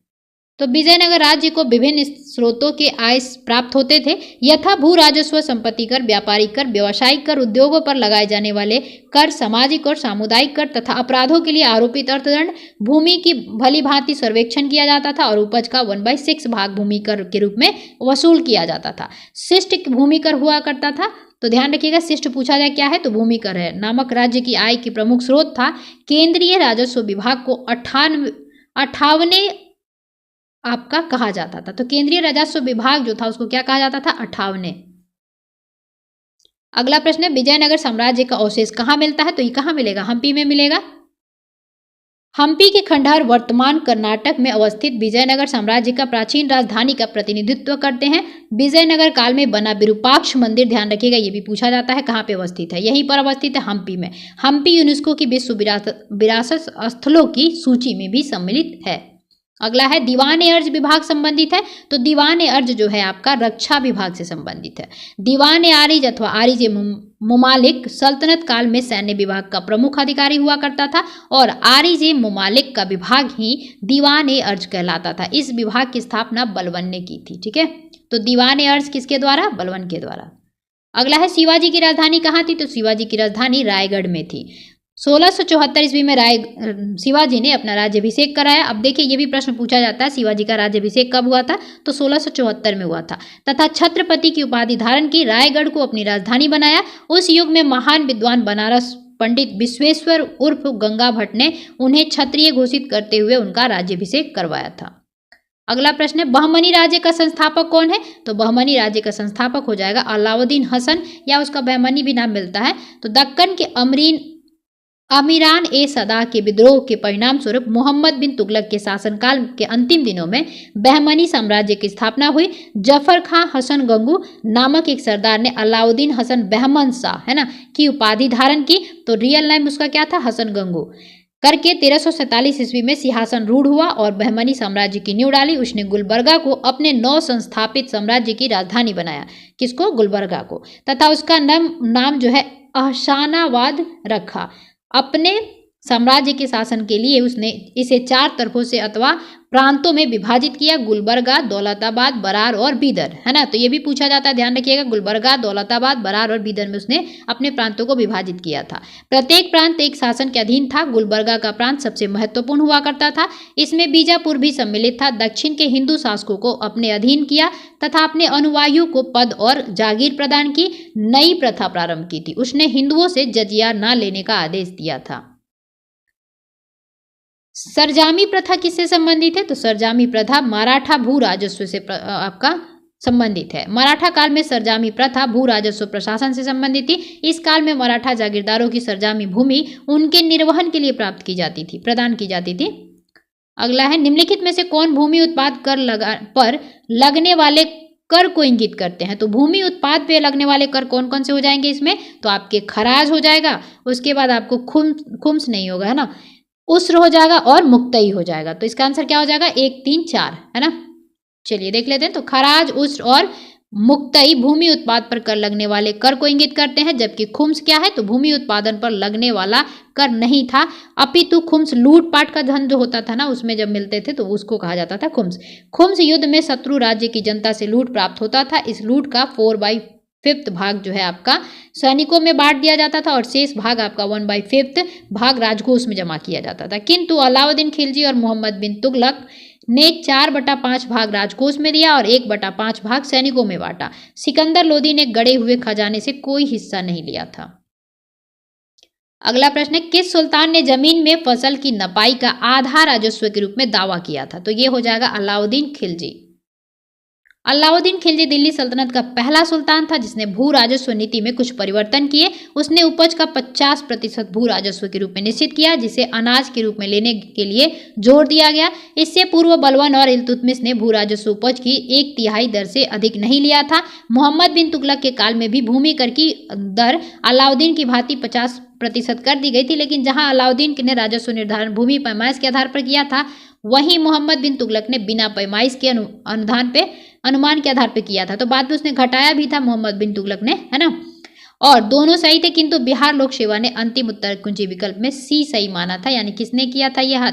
तो विजयनगर राज्य को विभिन्न स्रोतों के आय प्राप्त होते थे, यथा भू राजस्व, संपत्ति कर, व्यापारिक कर, व्यवसायिक कर, उद्योगों पर लगाए जाने वाले कर, सामाजिक और सामुदायिक कर तथा अपराधों के लिए आरोपित अर्थदंड। भूमि की भली भांति सर्वेक्षण किया जाता था और उपज का 1/6 भाग भूमि कर के रूप में वसूल किया जाता था। शिष्ट भूमि कर हुआ करता था। तो ध्यान रखिएगा, शिष्ट पूछा जाए क्या है तो भूमि कर है। नामक राज्य की आय की प्रमुख स्रोत था। केंद्रीय राजस्व विभाग को 58वें आपका कहा जाता था। तो केंद्रीय राजस्व विभाग जो था उसको क्या कहा जाता था? 58वें। अगला प्रश्न है, विजयनगर साम्राज्य का अवशेष कहाँ मिलता है? तो ये कहाँ मिलेगा? हम्पी में मिलेगा। हम्पी के खंडहर वर्तमान कर्नाटक में अवस्थित विजयनगर साम्राज्य का प्राचीन राजधानी का प्रतिनिधित्व करते हैं। विजयनगर काल में बना विरूपाक्ष मंदिर, ध्यान रखिएगा ये भी पूछा जाता है, कहाँ पे अवस्थित है? यहीं पर अवस्थित है, हम्पी में। हम्पी यूनेस्को की विश्व विरासत स्थलों की सूची में भी सम्मिलित है। अगला है, दीवान ए अर्ज विभाग संबंधित है। तो दीवान ए अर्ज जो है आपका रक्षा विभाग से संबंधित है। दीवान ए आरिज अथवा आरिज मुमालिक सल्तनत काल में सैन्य विभाग का प्रमुख अधिकारी हुआ करता था और आरिज मुमालिक का विभाग ही दीवान ए अर्ज कहलाता था। इस विभाग की स्थापना बलबन ने की थी। ठीक है, तो दीवान ए अर्ज किसके द्वारा? बलबन के द्वारा। अगला है, शिवाजी की राजधानी कहाँ थी? तो शिवाजी की राजधानी रायगढ़ में थी। 1674 ईस्वी में शिवाजी ने अपना राज्याभिषेक कराया। अब देखिए ये भी प्रश्न पूछा जाता है, शिवाजी का राज्याभिषेक कब हुआ था? तो 1674 में हुआ था तथा छत्रपति की उपाधि धारण की, रायगढ़ को अपनी राजधानी बनाया। उस युग में महान विद्वान बनारस पंडित विश्वेश्वर उर्फ गंगा भट्ट ने उन्हें क्षत्रिय घोषित करते हुए उनका राज्याभिषेक करवाया था। अगला प्रश्न है, बहमनी राज्य का संस्थापक कौन है? तो बहमनी राज्य का संस्थापक हो जाएगा अलाउद्दीन हसन, या उसका बहमनी भी नाम मिलता है। तो दक्कन के अमीरान ए सदा के विद्रोह के परिणाम स्वरूप मोहम्मद बिन तुगलक के शासनकाल के अंतिम दिनों में बहमनी साम्राज्य की स्थापना हुई। जफर खां हसन गंगू नामक एक सरदार ने अलाउद्दीन हसन बहमन शाह, है ना, की उपाधि धारण की। तो रियल नेम उसका क्या था? हसन गंगू करके 1347 ईस्वी में सिंहासन रूढ़ हुआ और बहमनी साम्राज्य की नींव डाली। उसने गुलबर्गा को अपने नव संस्थापित साम्राज्य की राजधानी बनाया। किसको? गुलबर्गा को। तथा उसका नाम जो है अहसानाबाद रखा। अपने साम्राज्य के शासन के लिए उसने इसे 4 तरफों से अथवा प्रांतों में विभाजित किया, गुलबर्गा, दौलताबाद, बरार और बीदर, है ना। तो ये भी पूछा जाता है, ध्यान रखिएगा, गुलबर्गा, दौलताबाद, बरार और बीदर में उसने अपने प्रांतों को विभाजित किया था। प्रत्येक प्रांत एक शासन के अधीन था। गुलबर्गा का प्रांत सबसे महत्वपूर्ण हुआ करता था। इसमें बीजापुर भी सम्मिलित था। दक्षिण के हिंदू शासकों को अपने अधीन किया तथा अपने अनुयायियों को पद और जागीर प्रदान की। नई प्रथा प्रारंभ की थी। उसने हिंदुओं से जजिया न लेने का आदेश दिया था। सरजामी प्रथा किससे संबंधित है? तो सरजामी प्रथा मराठा भू राजस्व से आपका संबंधित है। मराठा काल में सरजामी प्रथा भू राजस्व प्रशासन से संबंधित थी। इस काल में मराठा जागीरदारों की सरजामी भूमि उनके निर्वहन के लिए प्राप्त की जाती थी, प्रदान की जाती थी। अगला है, निम्नलिखित में से कौन भूमि उत्पाद कर पर लगने वाले कर को इंगित करते हैं? तो भूमि उत्पाद पे लगने वाले कर कौन कौन से हो जाएंगे इसमें? तो आपके खराज हो जाएगा, उसके बाद आपको खुम्स नहीं होगा, है ना, उस्र हो जाएगा और मुक्तई हो जाएगा। तो इसका आंसर क्या हो जाएगा? 1, 3, 4, है ना। चलिए देख लेते हैं। तो खराज, उस्र और मुक्तई भूमि उत्पाद पर कर लगने वाले कर को इंगित करते हैं, जबकि खुम्स क्या है? तो भूमि उत्पादन पर लगने वाला कर नहीं था, अपितु खुम्स लूटपाट का धन जो होता था ना, उसमें जब मिलते थे तो उसको कहा जाता था खुम्स। खुम्स युद्ध में शत्रु राज्य की जनता से लूट प्राप्त होता था। इस लूट का 4/5 भाग जो है आपका सैनिकों में बांट दिया जाता था और शेष भाग आपका 1/5 भाग राजकोष में जमा किया जाता था। किंतु अलाउद्दीन खिलजी और मोहम्मद बिन तुगलक ने 4/5 भाग राजकोष में दिया और 1/5 भाग सैनिकों में बांटा। सिकंदर लोदी ने गड़े हुए खजाने से कोई हिस्सा नहीं लिया था। अगला प्रश्न है, किस सुल्तान ने जमीन में फसल की नपाई का आधा राजस्व के रूप में दावा किया था? तो ये हो जाएगा अलाउद्दीन खिलजी। अलाउद्दीन खिलजी दिल्ली सल्तनत का पहला सुल्तान था जिसने भू राजस्व नीति में कुछ परिवर्तन किए। उसने उपज का 50% भू राजस्व के रूप में निश्चित किया, जिसे अनाज के रूप में लेने के लिए जोर दिया गया। इससे पूर्व बलबन और इल्तुतमिश ने भू राजस्व उपज की 1/3 दर से अधिक नहीं लिया था। मोहम्मद बिन तुगलक के काल में भी भूमि कर की दर अलाउद्दीन की भांति 50% कर दी गई थी, लेकिन जहां अलाउद्दीन ने राजस्व निर्धारण भूमि पैमाइश के आधार पर किया था, वहीं मोहम्मद बिन तुगलक ने बिना पैमाइश के अनुमान के आधार पर किया था। तो बाद में उसने घटाया भी था मोहम्मद बिन तुगलक ने, है ना। और दोनों सही थे, किंतु बिहार लोक सेवा ने अंतिम उत्तर कुंजी विकल्प में सी सही माना था। यानी किसने किया था यह?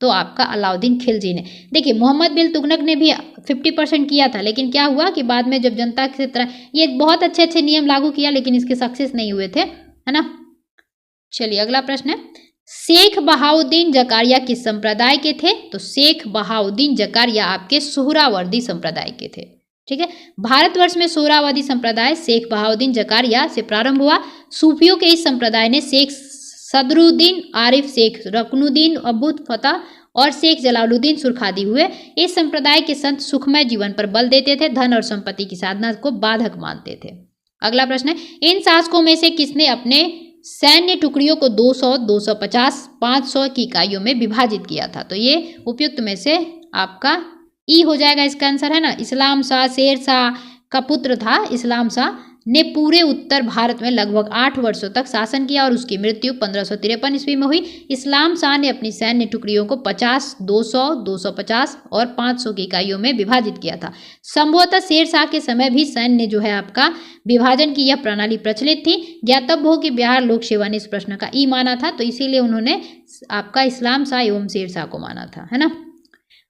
तो आपका अलाउद्दीन खिलजी ने। देखिए मोहम्मद बिन तुगलक ने भी 50% किया था, लेकिन क्या हुआ कि बाद में जब जनता की तरह ये बहुत अच्छे अच्छे नियम लागू किया, लेकिन इसके सक्सेस नहीं हुए थे, है ना। चलिए अगला प्रश्न है, शेख बहाउद्दीन जकारिया किस संप्रदाय के थे? तो शेख बहाउद्दीन जकारिया आपके सोहरावर्दी संप्रदाय के थे। ठीक है, भारतवर्ष में सोहरावर्दी संप्रदाय शेख बहाउद्दीन जकारिया से प्रारंभ हुआ। सूफियों के इस संप्रदाय ने शेख सदरुद्दीन आरिफ, शेख रकनुद्दीन अबू फतह और शेख जलालुद्दीन सुरखादी हुए। इस संप्रदाय के संत सुखमय जीवन पर बल देते थे, धन और संपत्ति की साधना को बाधक मानते थे। अगला प्रश्न है, इन शासकों में से किसने अपने सैन्य टुकड़ियों को 200, 250, 500 की इकाइयों में विभाजित किया था? तो ये उपयुक्त में से आपका ई हो जाएगा इसका आंसर, है ना। इस्लाम शाह शेर शाह का पुत्र था। इस्लाम शाह ने पूरे उत्तर भारत में लगभग 8 वर्षों तक शासन किया और उसकी मृत्यु 1553 ईस्वी में हुई। इस्लाम शाह ने अपनी सैन्य टुकड़ियों को 50, 200, 250 और 500 की इकाइयों में विभाजित किया था। संभवतः शेर शाह के समय भी सैन्य जो है आपका विभाजन की यह प्रणाली प्रचलित थी। ज्ञातव्य हो कि बिहार लोक सेवा ने इस प्रश्न का ई माना था, तो इसीलिए उन्होंने आपका इस्लाम शाह एवं शेर शाह को माना था, है ना।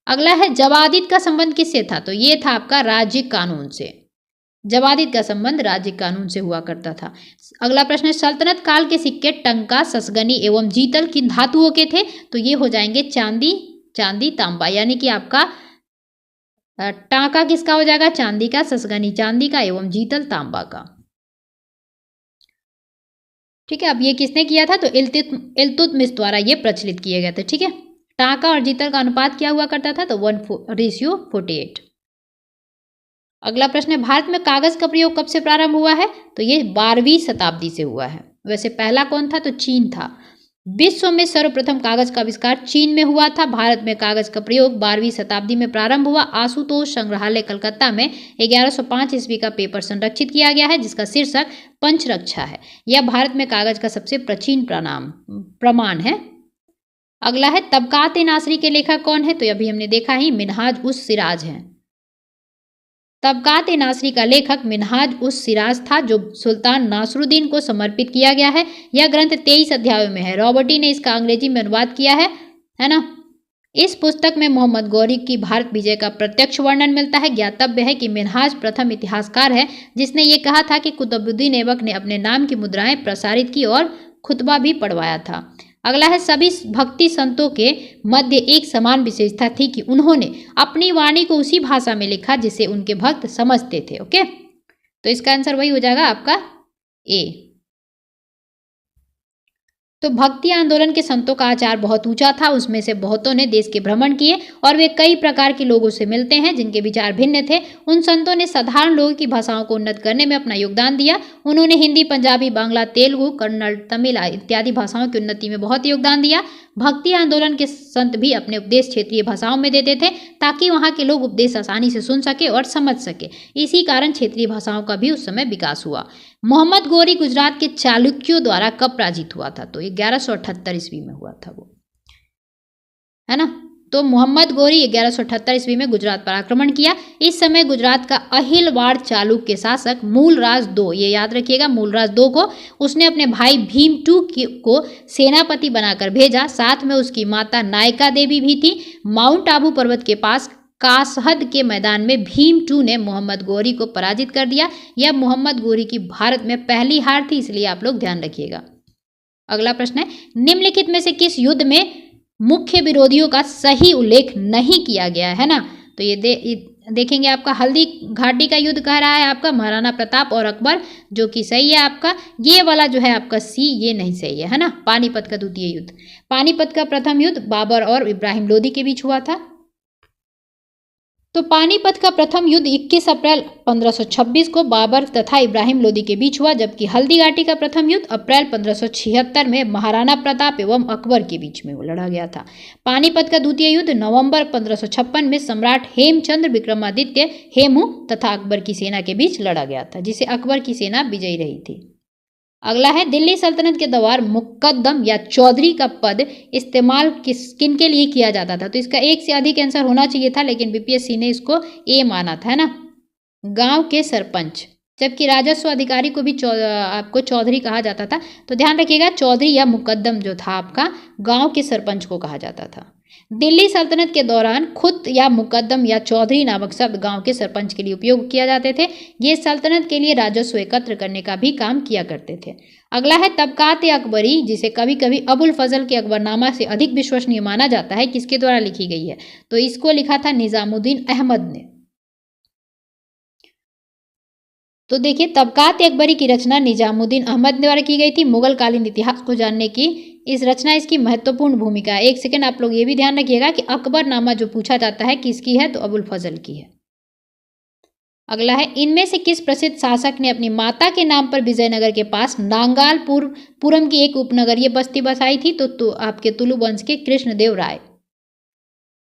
अगला है, जवादित का संबंध किससे था? तो ये था आपका राज्य कानून से। जवादित का संबंध राज्य कानून से हुआ करता था। अगला प्रश्न है, सल्तनत काल के सिक्के टंका, ससगनी एवं जीतल किन धातुओं के थे? तो ये हो जाएंगे चांदी तांबा। यानी कि आपका टांका किसका हो जाएगा? चांदी का, ससगनी चांदी का एवं जीतल तांबा का। ठीक है, अब ये किसने किया था? तो इल्तुतमिश द्वारा ये प्रचलित किए गए थे। ठीक है, टांका और जीतल का अनुपात क्या हुआ करता था? तो 1:48। अगला प्रश्न है, भारत में कागज का प्रयोग कब से प्रारंभ हुआ है? तो ये 12वीं शताब्दी से हुआ है। वैसे पहला कौन था? तो चीन था। विश्व में सर्वप्रथम कागज का आविष्कार चीन में हुआ था। भारत में कागज का प्रयोग 12वीं शताब्दी में प्रारंभ हुआ। आशुतोष संग्रहालय कलकत्ता में 1105 ईस्वी का पेपर संरक्षित किया गया है, जिसका शीर्षक पंचरक्षा है। यह भारत में कागज का सबसे प्राचीन प्रमाण है। अगला है, तबकात नासरी के लेखक कौन है? तो अभी हमने देखा ही, मिनहाज उस सिराज है। तबकात नासरी का लेखक मिनहाज उस सिराज था, जो सुल्तान नासरुद्दीन को समर्पित किया गया है। यह ग्रंथ 23 अध्यायों में है। रॉबर्टी ने इसका अंग्रेजी में अनुवाद किया है ना। इस पुस्तक में मोहम्मद गौरी की भारत विजय का प्रत्यक्ष वर्णन मिलता है। ज्ञातव्य है कि मिनहाज प्रथम इतिहासकार है जिसने ये कहा था कि कुतुबुद्दीन ऐबक ने अपने नाम की मुद्राएं प्रसारित की और खुतबा भी पढ़वाया था। अगला है, सभी भक्ति संतों के मध्य एक समान विशेषता थी कि उन्होंने अपनी वाणी को उसी भाषा में लिखा जिसे उनके भक्त समझते थे। ओके, तो इसका आंसर वही हो जाएगा आपका ए। तो भक्ति आंदोलन के संतों का आचार बहुत ऊंचा था। उसमें से बहुतों ने देश के भ्रमण किए और वे कई प्रकार के लोगों से मिलते हैं जिनके विचार भिन्न थे। उन संतों ने साधारण लोगों की भाषाओं को उन्नत करने में अपना योगदान दिया। उन्होंने हिंदी, पंजाबी, बांग्ला, तेलुगु, कन्नड़, तमिल इत्यादि भाषाओं की उन्नति में बहुत योगदान दिया। भक्ति आंदोलन के संत भी अपने उपदेश क्षेत्रीय भाषाओं में देते थे ताकि वहाँ के लोग उपदेश आसानी से सुन सके और समझ सके। इसी कारण क्षेत्रीय भाषाओं का भी उस समय विकास हुआ। मोहम्मद गौरी गुजरात के चालुक्यों द्वारा कब पराजित हुआ था? तो 1178 ईस्वी में हुआ था वो, है ना। तो मोहम्मद गौरी 1178 ईस्वी में गुजरात पर आक्रमण किया। इस समय गुजरात का अहिलवाड़ चालुक्य शासक मूलराज दो, ये याद रखिएगा, मूलराज दो को उसने अपने भाई भीम टू को सेनापति बनाकर भेजा। साथ में उसकी माता नायका देवी भी थी। माउंट आबू पर्वत के पास कासहद के मैदान में भीम टू ने मोहम्मद गौरी को पराजित कर दिया। यह मोहम्मद गौरी की भारत में पहली हार थी, इसलिए आप लोग ध्यान रखिएगा। अगला प्रश्न है, निम्नलिखित में से किस युद्ध में मुख्य विरोधियों का सही उल्लेख नहीं किया गया है ना? तो ये देखेंगे आपका हल्दी घाटी का युद्ध कह रहा है आपका महाराणा प्रताप और अकबर, जो कि सही है आपका। ये वाला जो है आपका सी, ये नहीं सही है ना। पानीपत का द्वितीय युद्ध, पानीपत का प्रथम युद्ध बाबर और इब्राहिम लोदी के बीच हुआ था। तो पानीपत का प्रथम युद्ध 21 अप्रैल 1526 को बाबर तथा इब्राहिम लोदी के बीच हुआ, जबकि हल्दीघाटी का प्रथम युद्ध अप्रैल 1576 में महाराणा प्रताप एवं अकबर के बीच में लड़ा गया था। पानीपत का द्वितीय युद्ध नवंबर 1556 में सम्राट हेमचंद्र विक्रमादित्य हेमू तथा अकबर की सेना के बीच लड़ा गया था, जिसे अकबर की सेना विजयी रही थी। अगला है, दिल्ली सल्तनत के दौरान मुकद्दम या चौधरी का पद इस्तेमाल किन के लिए किया जाता था? तो इसका एक से अधिक आंसर होना चाहिए था, लेकिन बीपीएससी ने इसको ए माना था, है ना, गांव के सरपंच, जबकि राजस्व अधिकारी को भी आपको चौधरी कहा जाता था। तो ध्यान रखिएगा, चौधरी या मुकद्दम जो था आपका गांव के सरपंच को कहा जाता था। दिल्ली सल्तनत के दौरान खुद या मुकद्दम या चौधरी नामक शब्द गांव के सरपंच के लिए उपयोग किया जाते थे। ये सल्तनत के लिए राजस्व एकत्र करने का भी काम किया करते थे। अगला है, तबकात अकबरी, जिसे कभी कभी अबुल फजल के अकबरनामा से अधिक विश्वसनीय माना जाता है, किसके द्वारा लिखी गई है? तो इसको लिखा था निजामुद्दीन अहमद ने। तो देखिए, तबकात अकबरी की रचना निजामुद्दीन अहमद द्वारा की गई थी। मुगल कालीन इतिहास को जानने की इस रचना इसकी महत्वपूर्ण भूमिका है। एक सेकंड, आप लोग ये भी ध्यान रखिएगा कि अकबरनामा जो पूछा जाता है किसकी है? तो अबुल फजल की है। अगला है, इनमें से किस प्रसिद्ध शासक ने अपनी माता के नाम पर विजयनगर के पास नांगालपुरम की एक उपनगरीय बस्ती बसाई थी? तो आपके तुलु वंश के कृष्णदेव राय।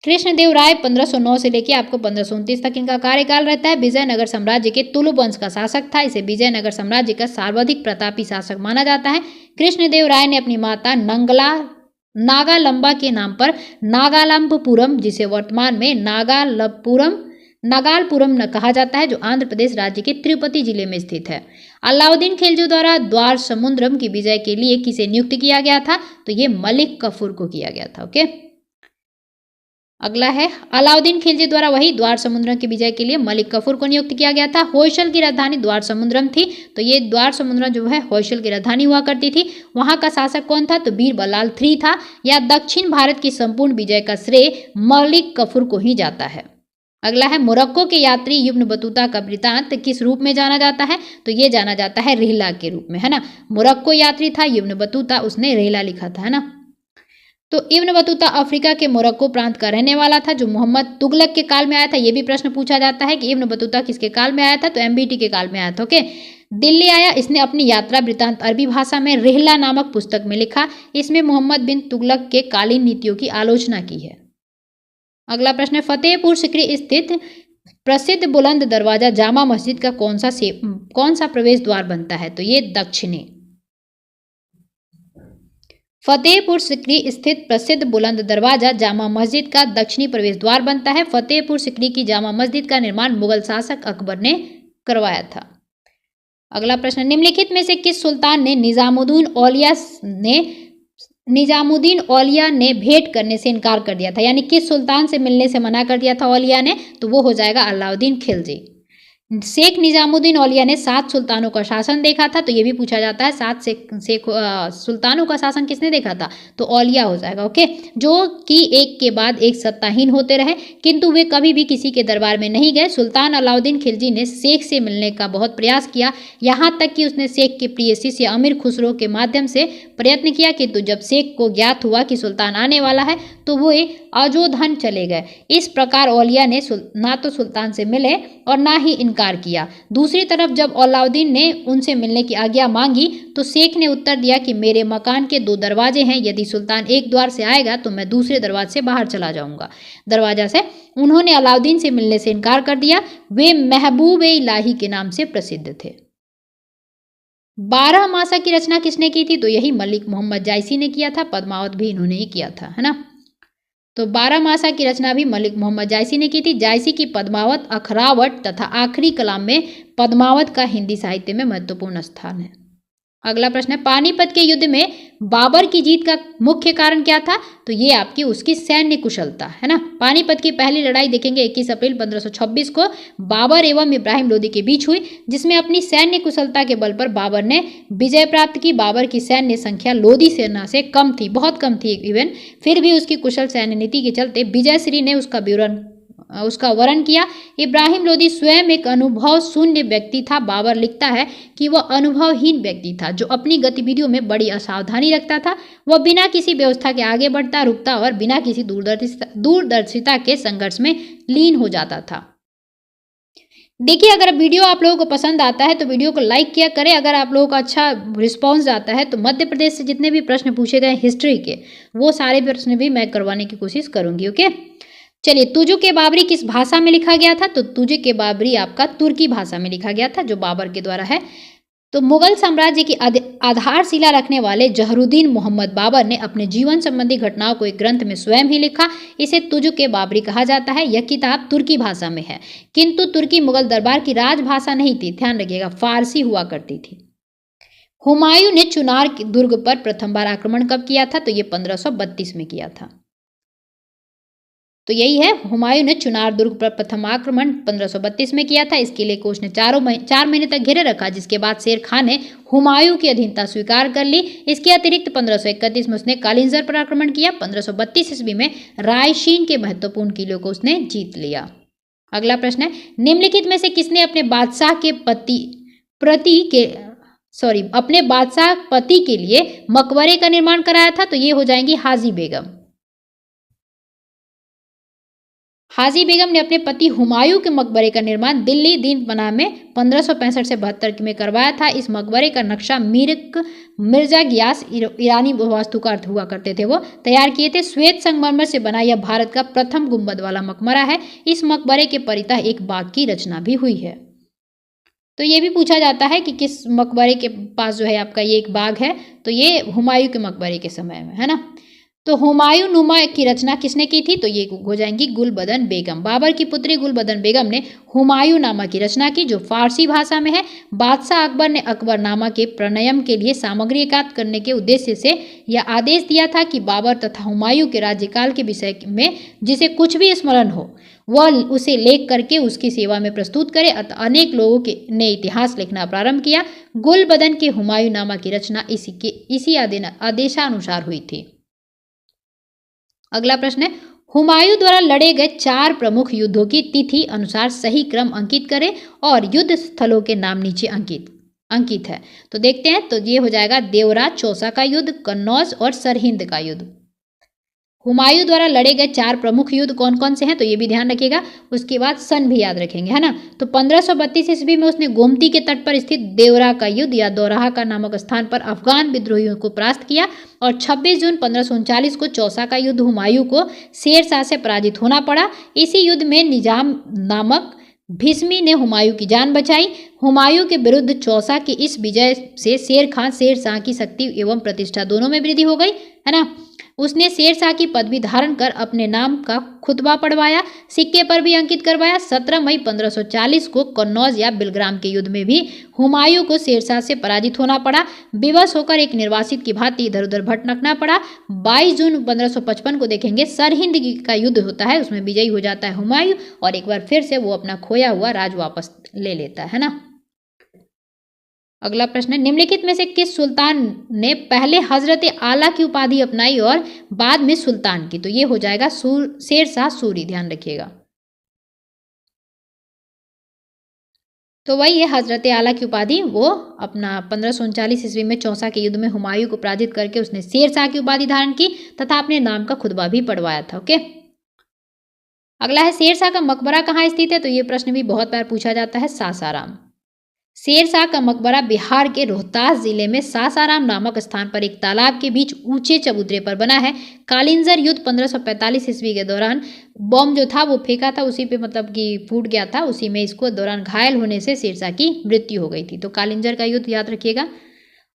कृष्णदेव राय 1509 से लेकर आपको 1529 तक इनका कार्यकाल रहता है। विजयनगर साम्राज्य के तुलु वंश का शासक था। इसे विजयनगर साम्राज्य का सर्वाधिक प्रतापी शासक माना जाता है। कृष्णदेव राय ने अपनी माता नागालंबा के नाम पर नागालंबपुरम, जिसे वर्तमान में नागालपुरम न कहा जाता है, जो आंध्र प्रदेश राज्य के तिरुपति जिले में स्थित है। अलाउद्दीन खिलजी द्वारा द्वार समुद्रम की विजय के लिए किसे नियुक्त किया गया था? तो ये मलिक कफूर को किया गया था। ओके, अगला है, अलाउद्दीन खिलजी द्वारा वही द्वार समुद्रम की विजय के लिए मलिक कफूर को नियुक्त किया गया था। होयसल की राजधानी द्वार समुद्रम थी। तो ये द्वार समुद्रम जो है होयसल की राजधानी हुआ करती थी। वहां का शासक कौन था? तो बीरबलाल III था। या दक्षिण भारत की संपूर्ण विजय का श्रेय मलिक कफूर को ही जाता है। अगला है, मोरक्को के यात्री इब्न बतूता का वृत्तांत किस रूप में जाना जाता है? तो ये जाना जाता है रिहला के रूप में, है ना। मोरक्को यात्री था इब्न बतूता, उसने रिहला लिखा था, है ना। तो इब्न बतूता अफ्रीका के मोरक्को प्रांत का रहने वाला था, जो मोहम्मद तुगलक के काल में आया था। यह भी प्रश्न पूछा जाता है कि इब्न बतूता किसके काल में आया था? तो एमबीटी के काल में आया था। ओके, दिल्ली आया। इसने अपनी यात्रा वृत्तांत अरबी भाषा में रिहला नामक पुस्तक में लिखा। इसमें मोहम्मद बिन तुगलक के कालीन नीतियों की आलोचना की है। अगला प्रश्न है, फतेहपुर सीकरी स्थित प्रसिद्ध बुलंद दरवाजा जामा मस्जिद का कौन सा प्रवेश द्वार बनता है? तो ये दक्षिणी। फतेहपुर सीकरी स्थित प्रसिद्ध बुलंद दरवाजा जामा मस्जिद का दक्षिणी प्रवेश द्वार बनता है। फतेहपुर सीकरी की जामा मस्जिद का निर्माण मुगल शासक अकबर ने करवाया था। अगला प्रश्न, निम्नलिखित में से किस सुल्तान ने निजामुद्दीन औलिया ने भेंट करने से इनकार कर दिया था? यानी किस सुल्तान से मिलने से मना कर दिया था औलिया ने? तो वो हो जाएगा अलाउद्दीन खिलजी। शेख निजामुद्दीन औलिया ने 7 सुल्तानों का शासन देखा था। तो ये भी पूछा जाता है 7 सुल्तानों का शासन किसने देखा था? तो औलिया हो जाएगा। ओके, जो कि एक के बाद एक सत्ताहीन होते रहे, किंतु वे कभी भी किसी के दरबार में नहीं गए। सुल्तान अलाउद्दीन खिलजी ने शेख से मिलने का बहुत प्रयास किया, यहाँ तक कि उसने शेख के प्रिय शिष्य अमीर खुसरो के माध्यम से प्रयत्न किया, किंतु जब शेख को ज्ञात हुआ कि सुल्तान आने वाला है तो वे अजोधन चले गए। इस प्रकार औलिया ने ना तो सुल्तान से मिले और ना ही इनकार किया। दूसरी तरफ जब अलाउद्दीन ने उनसे मिलने की आज्ञा मांगी तो शेख ने उत्तर दिया कि मेरे मकान के 2 दरवाजे हैं, यदि सुल्तान एक द्वार से आएगा तो मैं दूसरे दरवाजे से बाहर चला जाऊंगा। दरवाजा से उन्होंने अलाउद्दीन से मिलने से इनकार कर दिया। वे महबूब इलाही के नाम से प्रसिद्ध थे। 12 मासा की रचना किसने की थी? तो यही मलिक मोहम्मद जायसी ने किया था। पद्मावत भी इन्होंने ही किया था, है ना। तो 12 मासा की रचना भी मलिक मोहम्मद जायसी ने की थी। जायसी की पद्मावत, अखरावट तथा आखिरी कलाम में पद्मावत का हिंदी साहित्य में महत्वपूर्ण स्थान है। अगला प्रश्न है, पानीपत के युद्ध में बाबर की जीत का मुख्य कारण क्या था? तो ये आपकी उसकी सैन्य कुशलता, है ना। पानीपत की पहली लड़ाई देखेंगे 21 अप्रैल 1526 को बाबर एवं इब्राहिम लोदी के बीच हुई, जिसमें अपनी सैन्य कुशलता के बल पर बाबर ने विजय प्राप्त की। बाबर की सैन्य संख्या लोदी सेना से कम थी, बहुत कम थी इवन, फिर भी उसकी कुशल सैन्य नीति के चलते विजयश्री ने उसका विवरण उसका वर्णन किया। इब्राहिम लोदी स्वयं एक अनुभव शून्य व्यक्ति था। बाबर लिखता है कि वह अनुभवहीन व्यक्ति था जो अपनी गतिविधियों में बड़ी असावधानी रखता था। वह बिना किसी व्यवस्था के आगे बढ़ता, रुकता और बिना किसी दूरदर्शिता के संघर्ष में लीन हो जाता था। देखिए, अगर वीडियो आप लोगों को पसंद आता है तो वीडियो को लाइक किया करें। अगर आप लोगों का अच्छा रिस्पांस आता है तो मध्य प्रदेश से जितने भी प्रश्न पूछे गए हिस्ट्री के, वो सारे प्रश्न भी मैं करवाने की कोशिश करूंगी। ओके, चलिए, तुजुक ए बाबरी किस भाषा में लिखा गया था? तो तुजुक ए बाबरी आपका तुर्की भाषा में लिखा गया था, जो बाबर के द्वारा है। तो मुगल साम्राज्य की आधारशिला रखने वाले जहरुद्दीन मोहम्मद बाबर ने अपने जीवन संबंधी घटनाओं को एक ग्रंथ में स्वयं ही लिखा। इसे तुजुक ए बाबरी कहा जाता है। यह किताब तुर्की भाषा में है, किंतु तुर्की मुगल दरबार की राजभाषा नहीं थी, ध्यान रखिएगा, फारसी हुआ करती थी। हुमायूं ने चुनार दुर्ग पर प्रथम बार आक्रमण कब किया था? तो ये 1532 में किया था। तो यही है, हुमायूं ने चुनार दुर्ग पर प्रथम आक्रमण 1532 में किया था। इस किले को उसने 4 महीने तक घेरे रखा, जिसके बाद शेर खान ने हुमायूं की अधीनता स्वीकार कर ली। इसके अतिरिक्त 1531 में उसने कालिंजर पर आक्रमण किया। 1532 ईस्वी में रायशीन के महत्वपूर्ण किलों को उसने जीत लिया। अगला प्रश्न है, निम्नलिखित में से किसने अपने बादशाह पति के लिए मकबरे का निर्माण कराया था? तो ये हो जाएंगी हाजी बेगम। हाजी बेगम ने अपने पति हुमायूं के मकबरे का निर्माण दिल्ली दीनपनाह में 1565 से 72 में करवाया था। इस मकबरे का नक्शा मिर्जा गियास ईरानी वास्तुकार हुआ करते थे, वो तैयार किए थे। श्वेत संगमरमर से बना यह भारत का प्रथम गुंबद वाला मकबरा है। इस मकबरे के परितः एक बाग की रचना भी हुई है। तो ये भी पूछा जाता है कि किस मकबरे के पास जो है आपका ये एक बाग है, तो ये हुमायूं के मकबरे के समय में है ना। तो हुमायूं नुमा की रचना किसने की थी? तो ये हो जाएंगी गुलबदन बेगम। बाबर की पुत्री गुलबदन बेगम ने हुमायूं नामा की रचना की, जो फारसी भाषा में है। बादशाह अकबर ने अकबरनामा के प्रणयन के लिए सामग्री एकत्र करने के उद्देश्य से यह आदेश दिया था कि बाबर तथा हुमायूं के राज्यकाल के विषय में जिसे कुछ भी स्मरण हो वह उसे लेख करके उसकी सेवा में प्रस्तुत करे। अतः अनेक लोगों ने इतिहास लिखना प्रारंभ किया। गुलबदन के हुमायूं नामा की रचना इसी आदेशानुसार हुई थी। अगला प्रश्न है, हुमायूं द्वारा लड़े गए 4 प्रमुख युद्धों की तिथि अनुसार सही क्रम अंकित करें और युद्ध स्थलों के नाम नीचे अंकित है। तो देखते हैं, तो ये हो जाएगा देवराज चौसा का युद्ध, कन्नौज और सरहिंद का युद्ध। हुमायूं द्वारा लड़े गए 4 प्रमुख युद्ध कौन कौन से हैं? तो ये भी ध्यान रखिएगा। उसके बाद सन भी याद रखेंगे, है ना। तो 1532 ईस्वी में उसने गोमती के तट पर स्थित देवरा का युद्ध या दोराहा का नामक स्थान पर अफगान विद्रोहियों को परास्त किया। और 26 जून 1539 को चौसा का युद्ध हुमायूं को शेरशाह से पराजित होना पड़ा। इसी युद्ध में निजाम नामक भीष्मी ने हुमायूं की जान बचाई। हुमायूं के विरुद्ध चौसा की इस विजय से शेरशाह की शक्ति एवं प्रतिष्ठा दोनों में वृद्धि हो गई, है ना। उसने शेरशाह की पदवी धारण कर अपने नाम का खुतबा पढ़वाया, सिक्के पर भी अंकित करवाया। 17 मई 1540 को कन्नौज या बिलग्राम के युद्ध में भी हुमायूं को शेरशाह से पराजित होना पड़ा। विवश होकर एक निर्वासित की भांति इधर उधर भटकना पड़ा। 22 जून 1555 को देखेंगे सरहिंद का युद्ध होता है, उसमें विजयी हो जाता है हुमायूं और एक बार फिर से वो अपना खोया हुआ राज वापस ले लेता है ना। अगला प्रश्न है, निम्नलिखित में से किस सुल्तान ने पहले हजरत आला की उपाधि अपनाई और बाद में सुल्तान की? तो ये हो जाएगा शेरशाह सूरी, ध्यान रखिएगा। तो वही है हजरत आला की उपाधि, वो अपना 1539 ईस्वी में चौसा के युद्ध में हुमायूं को पराजित करके उसने शेरशाह की उपाधि धारण की तथा अपने नाम का खुतबा भी पढ़वाया था। ओके, अगला है, शेरशाह का मकबरा कहाँ स्थित है? तो ये प्रश्न भी बहुत बार पूछा जाता है। सासाराम। शेरशाह का मकबरा बिहार के रोहतास जिले में सासाराम नामक स्थान पर एक तालाब के बीच ऊंचे चबूतरे पर बना है। कालिंजर युद्ध 1545 ईस्वी के दौरान बम जो था वो फेंका था, उसी पे मतलब कि फूट गया था, उसी में इसको दौरान घायल होने से शेरशाह की मृत्यु हो गई थी। तो कालिंजर का युद्ध याद रखिएगा।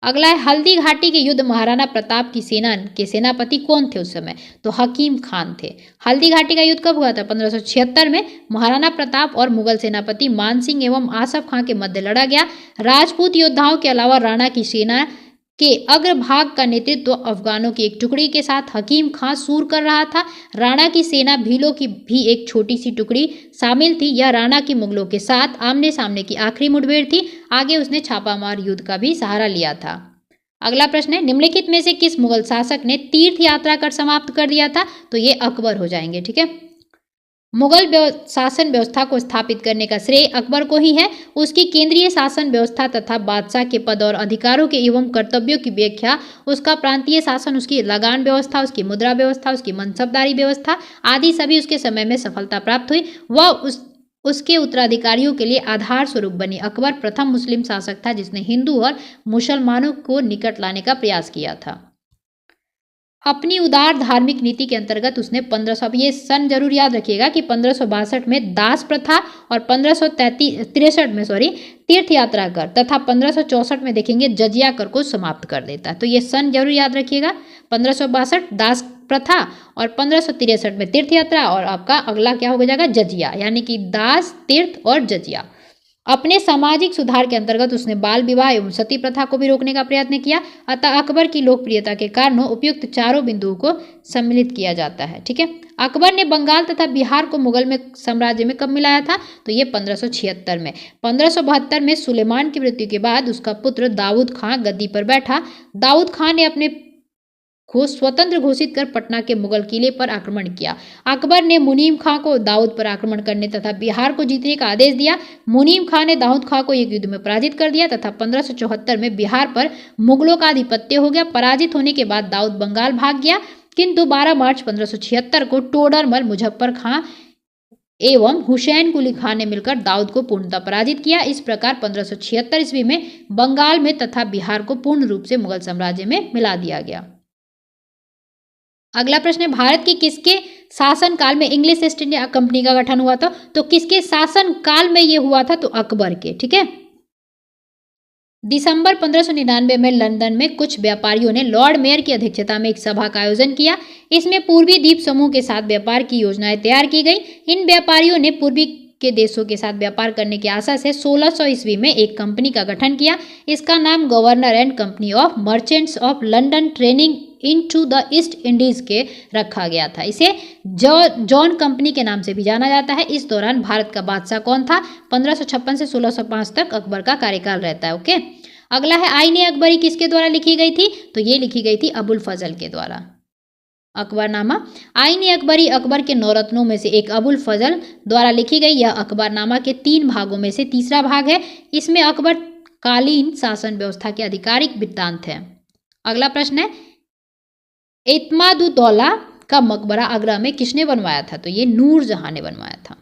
अगला है, हल्दी घाटी के युद्ध महाराणा प्रताप की सेना के सेनापति कौन थे उस समय? तो हकीम खान थे। हल्दी घाटी का युद्ध कब हुआ था? 1576 में महाराणा प्रताप और मुगल सेनापति मानसिंह एवं आसफ खां के मध्य लड़ा गया। राजपूत योद्धाओं के अलावा राणा की सेना के अग्रभाग का नेतृत्व अफगानों की एक टुकड़ी के साथ हकीम खां सूर कर रहा था। राणा की सेना भीलों की भी एक छोटी सी टुकड़ी शामिल थी। यह राणा की मुगलों के साथ आमने सामने की आखिरी मुठभेड़ थी। आगे उसने छापामार युद्ध का भी सहारा लिया था। अगला प्रश्न है, निम्नलिखित में से किस मुगल शासक ने तीर्थ यात्रा कर समाप्त कर दिया था? तो ये अकबर हो जाएंगे, ठीक है। शासन व्यवस्था को स्थापित करने का श्रेय अकबर को ही है। उसकी केंद्रीय शासन व्यवस्था तथा बादशाह के पद और अधिकारों के एवं कर्तव्यों की व्याख्या, उसका प्रांतीय शासन, उसकी लगान व्यवस्था, उसकी मुद्रा व्यवस्था, उसकी मनसबदारी व्यवस्था आदि सभी उसके समय में सफलता प्राप्त हुई। वह उसके उत्तराधिकारियों के लिए आधार स्वरूप बनी। अकबर प्रथम मुस्लिम शासक था जिसने हिंदू और मुसलमानों को निकट लाने का प्रयास किया था। अपनी उदार धार्मिक नीति के अंतर्गत उसने 1500, अब ये सन जरूर याद रखिएगा कि 1562 में दास प्रथा और 1563 में तीर्थ यात्रा कर तथा 1564 में देखेंगे जजिया कर को समाप्त कर देता है। तो ये सन जरूर याद रखिएगा, 1562 दास प्रथा और 1563 में तीर्थ यात्रा, और आपका अगला क्या हो जाएगा, जजिया, यानी कि दास, तीर्थ और जजिया। अपने सामाजिक सुधार के अंतर्गत उसने बाल विवाह एवं सती प्रथा को भी रोकने का प्रयत्न किया। अतः अकबर की लोकप्रियता के कारण उपयुक्त चारों बिंदुओं को सम्मिलित किया जाता है। ठीक है, अकबर ने बंगाल तथा बिहार को मुगल में साम्राज्य में कब मिलाया था, तो ये 1576 में। 1572 में सुलेमान की मृत्यु के बाद उसका पुत्र दाऊद खां गद्दी पर बैठा। दाऊद खां ने अपने को स्वतंत्र घोषित कर पटना के मुगल किले पर आक्रमण किया। अकबर ने मुनीम खां को दाऊद पर आक्रमण करने तथा बिहार को जीतने का आदेश दिया। मुनीम खां ने दाऊद खां को एक युद्ध में पराजित कर दिया तथा 1574 में बिहार पर मुगलों का आधिपत्य हो गया। पराजित होने के बाद दाऊद बंगाल भाग गया, किंतु 12 मार्च 1576 को टोडरमल, मुजफ्फर खां एवं हुसैन कुली खां ने मिलकर दाऊद को पूर्णतः पराजित किया। इस प्रकार 1576 ईस्वी में बंगाल में तथा बिहार को पूर्ण रूप से मुगल साम्राज्य में मिला दिया गया। अगला प्रश्न है, भारत की किसके शासन काल में इंग्लिश ईस्ट इंडिया कंपनी का गठन हुआ था, तो किसके शासन काल में यह हुआ था, तो अकबर के। ठीक है, दिसंबर 1599 में लंदन में कुछ व्यापारियों ने लॉर्ड मेयर की अध्यक्षता में एक सभा का आयोजन किया। इसमें पूर्वी द्वीप समूह के साथ व्यापार की योजनाएं तैयार की गई। इन व्यापारियों ने पूर्वी के देशों के साथ व्यापार करने की आशा से 1600 ईस्वी में एक कंपनी का गठन किया। इसका नाम governor and company of merchants of London trading into the east Indies के रखा गया था। इसे जॉन कंपनी के नाम से भी जाना जाता है। इस दौरान भारत का बादशाह कौन था, 1556 से 1605 तक अकबर का कार्यकाल रहता है। ओके, अगला है, आईने अकबरी किसके द्वारा लिखी गई थी, तो ये लिखी गई थी अबुल फजल के द्वारा। अकबरनामा, आईने अकबरी अकबर के नौरत्नों में से एक अबुल फजल द्वारा लिखी गई। यह अकबरनामा के 3 भागों में से तीसरा भाग है। इसमें अकबर कालीन शासन व्यवस्था के आधिकारिक वृत्तांत है। अगला प्रश्न है, एतमादुद्दौला का मकबरा आगरा में किसने बनवाया था, तो ये नूरजहां ने बनवाया था।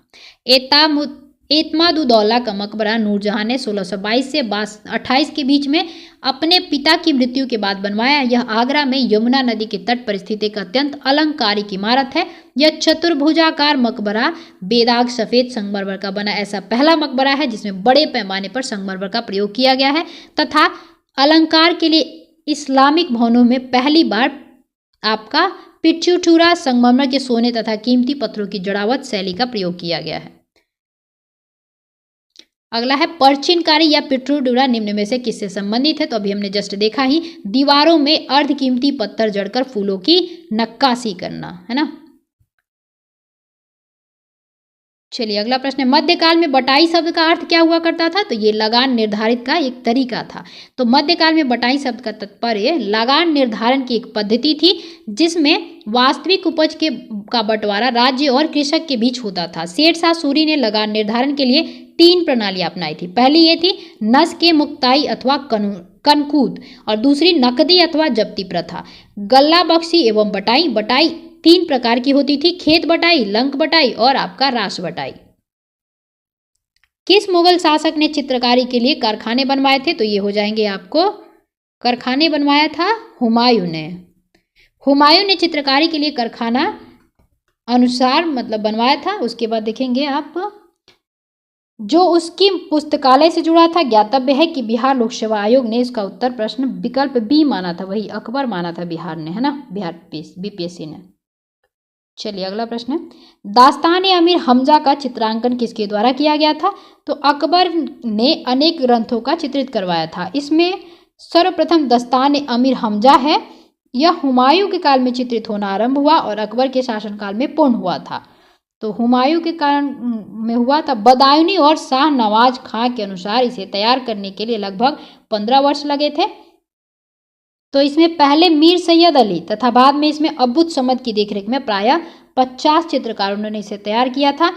एतमादुद्दौला का मकबरा नूरजहां ने 1622 से 28 के बीच में अपने पिता की मृत्यु के बाद बनवाया। यह आगरा में यमुना नदी के तट पर स्थित एक अत्यंत अलंकारिक इमारत है। यह चतुर्भुजाकार मकबरा बेदाग सफेद संगमरमर का बना ऐसा पहला मकबरा है जिसमें बड़े पैमाने पर संगमरमर का प्रयोग किया गया है तथा अलंकार के लिए इस्लामिक भवनों में पहली बार आपका पिटचुटूरा संगमरमर के सोने तथा कीमती पत्थरों की जड़ावत शैली का प्रयोग किया गया है। अगला है, परचिनकारी या पिट्रूडुरा निम्न में से किससे संबंधित है, तो अभी हमने जस्ट देखा ही, दीवारों में अर्धकीमती पत्थर जड़कर फूलों की नक्काशी करना, है ना। चलिए अगला प्रश्न है, मध्यकाल में बटाई शब्द का अर्थ क्या हुआ करता था, तो ये लगान निर्धारित का एक तरीका था। तो मध्यकाल में बटाई शब्द का तात्पर्य लगान निर्धारण की एक पद्धति थी जिसमें वास्तविक उपज का बंटवारा राज्य और कृषक के बीच होता था। शेरशाह सूरी ने लगान निर्धारण के लिए 3 प्रणालियां अपनाई थी। पहली ये थी नस के मुक्ताई अथवा कनकूद, और दूसरी नकदी अथवा जब्ती प्रथा। गल्ला बख्शी एवं बटाई 3 प्रकार की होती थी, खेत बटाई, लंक बटाई और आपका रास बटाई। किस मुगल शासक ने चित्रकारी के लिए कारखाने बनवाए थे, तो ये हो जाएंगे आपको, कारखाने बनवाया था हुमायूं ने। हुमायूं ने चित्रकारी के लिए कारखाना अनुसार मतलब बनवाया था। उसके बाद देखेंगे आप, जो उसकी पुस्तकालय से जुड़ा था। ज्ञातव्य है कि बिहार लोक सेवा आयोग ने इसका उत्तर प्रश्न विकल्प बी माना था, वही अकबर माना था बिहार ने, है ना, बिहार बीपीएससी ने। चलिए अगला प्रश्न है, दास्तान अमीर हमजा का चित्रांकन किसके द्वारा किया गया था, तो अकबर ने अनेक ग्रंथों का चित्रित करवाया था। इसमें सर्वप्रथम दास्तान अमीर हमजा है। यह हुमायूं के काल में चित्रित होना आरंभ हुआ और अकबर के शासनकाल में पूर्ण हुआ था। तो हुमायूं के कारण में हुआ था। बदायूनी और शाह नवाज खां के अनुसार इसे तैयार करने के लिए लगभग 15 वर्ष लगे थे। तो इसमें पहले मीर सैयद अली तथा बाद में इसमें अब्बुद समद की देखरेख में प्रायः 50 चित्रकारों ने इसे तैयार किया था।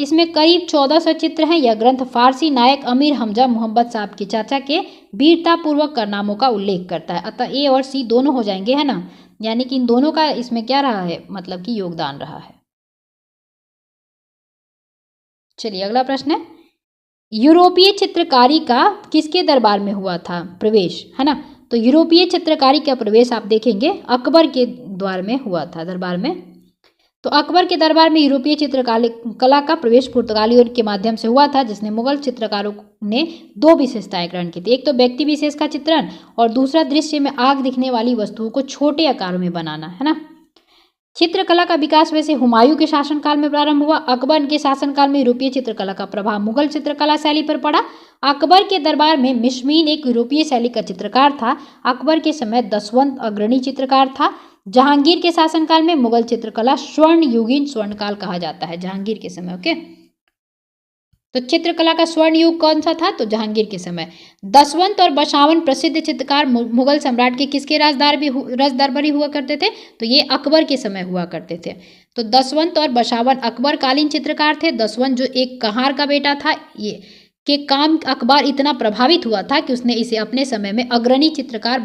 इसमें करीब 1400 चित्र हैं। यह ग्रंथ फारसी नायक अमीर हमजा मोहम्मद साहब के चाचा के वीरतापूर्वक कारनामों का उल्लेख करता है। अतः ए और सी दोनों हो जाएंगे, है ना, यानी कि इन दोनों का इसमें क्या रहा है, मतलब कि योगदान रहा है। चलिए अगला प्रश्न है, यूरोपीय चित्रकारी का किसके दरबार में हुआ था प्रवेश, है ना। तो यूरोपीय चित्रकारी का प्रवेश आप देखेंगे अकबर के द्वार में हुआ था, दरबार में। तो अकबर के दरबार में यूरोपीय चित्रकारी कला का प्रवेश पुर्तगालियों के माध्यम से हुआ था, जिसने मुगल चित्रकारों ने दो विशेषताएं ग्रहण की थी। एक तो व्यक्ति विशेष का चित्रण और दूसरा दृश्य में आग दिखने वाली वस्तुओं को छोटे आकारों में बनाना, है ना। चित्रकला का विकास वैसे हुमायूं के शासनकाल में प्रारंभ हुआ। अकबर के शासनकाल में यूरोपीय चित्रकला का प्रभाव मुगल चित्रकला शैली पर पड़ा। अकबर के दरबार में मिशमीन एक यूरोपीय शैली का चित्रकार था। अकबर के समय दसवंत अग्रणी चित्रकार था। जहांगीर के शासनकाल में मुगल चित्रकला स्वर्ण युगीन स्वर्णकाल कहा जाता है, जहांगीर के समय। ओके, तो चित्रकला का स्वर्ण युग कौन सा था, तो जहांगीर के समय। दसवंत और बशावन प्रसिद्ध चित्रकार मुगल सम्राट के किसके राज दरबारी हुआ करते थे, तो ये अकबर के समय हुआ करते थे। तो दसवंत और बशावन अकबर कालीन चित्रकार थे। दसवंत जो एक कहार का बेटा था, ये के काम अकबर इतना प्रभावित हुआ था कि उसने इसे अपने समय में अग्रणी चित्रकार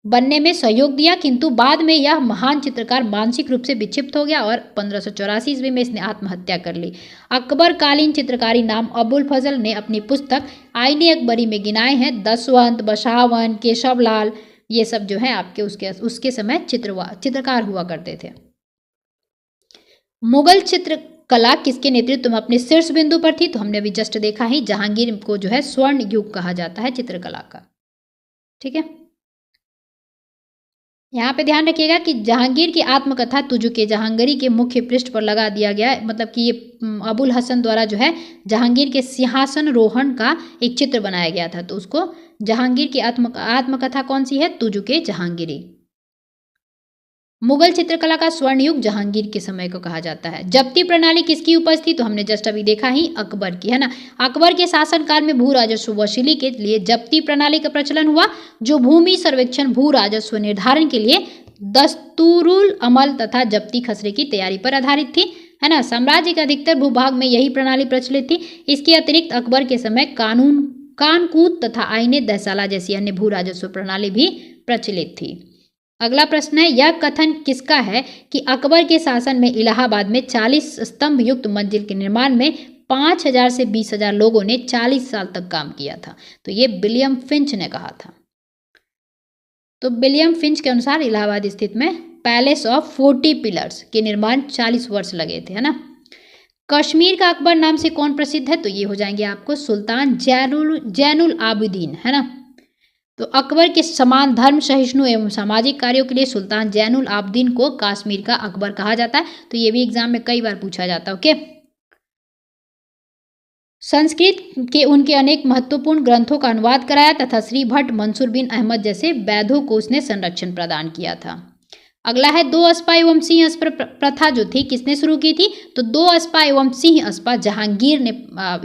बनने में सहयोग दिया, किंतु बाद में यह महान चित्रकार मानसिक रूप से विक्षिप्त हो गया और 1584 ईस्वी में इसने आत्महत्या कर ली। अकबर कालीन चित्रकारी नाम अबुल फजल ने अपनी पुस्तक आईने अकबरी में गिनाए हैं। दसवंत, बशावन, केशवलाल, ये सब जो है आपके उसके समय चित्रकार हुआ करते थे। मुगल चित्रकला किसके नेतृत्व में अपने शीर्ष बिंदु पर थी, तो हमने अभी जस्ट देखा ही, जहांगीर को जो है स्वर्ण युग कहा जाता है चित्रकला का। ठीक है, यहाँ पे ध्यान रखिएगा कि जहांगीर की आत्मकथा तुजुके जहांगीरी के मुख्य पृष्ठ पर लगा दिया गया है, मतलब कि ये अबुल हसन द्वारा जो है जहांगीर के सिंहासन रोहण का एक चित्र बनाया गया था। तो उसको जहांगीर की आत्मकथा कौन सी है, तुजुके जहांगीरी। मुगल चित्रकला का स्वर्ण युग जहांगीर के समय को कहा जाता है। जब्ती प्रणाली किसकी उपज थी, तो हमने जस्ट अभी देखा ही अकबर की, है ना। अकबर के शासनकाल में भू राजस्व वसूली के लिए जब्ती प्रणाली का प्रचलन हुआ, जो भूमि सर्वेक्षण, भू राजस्व निर्धारण के लिए दस्तूरुल अमल तथा जब्ती खसरे की तैयारी पर आधारित थी, है ना। साम्राज्य के अधिकतर भूभाग में यही प्रणाली प्रचलित थी। इसके अतिरिक्त अकबर के समय कानकूत तथा आईने दहसाला जैसी अन्य भू राजस्व प्रणाली भी प्रचलित थी। अगला प्रश्न है, यह कथन किसका है कि अकबर के शासन में इलाहाबाद में 40 स्तंभ युक्त मंजिल के निर्माण में 5000 से 20,000 लोगों ने 40 साल तक काम किया था, तो ये विलियम फिंच ने कहा था। तो विलियम फिंच के अनुसार इलाहाबाद स्थित में पैलेस ऑफ 40 पिलर्स के निर्माण 40 वर्ष लगे थे, है ना। कश्मीर का अकबर नाम से कौन प्रसिद्ध है, तो ये हो जाएंगे आपको सुल्तान जैनुल आबिदीन, है ना। तो अकबर के समान धर्म सहिष्णु एवं सामाजिक कार्यों के लिए सुल्तान जैनुल आबिदीन को कश्मीर का अकबर कहा जाता है। तो ये भी एग्जाम में कई बार पूछा जाता है। ओके, संस्कृत के उनके अनेक महत्वपूर्ण ग्रंथों का अनुवाद कराया तथा श्री भट्ट, मंसूर बिन अहमद जैसे वैद्यों को उसने संरक्षण प्रदान किया था। अगला है, दो अस्पा एवं सिंह अस्पा प्रथा जो थी किसने शुरू की थी, तो दो अस्पा एवं सिंह अस्पा जहांगीर ने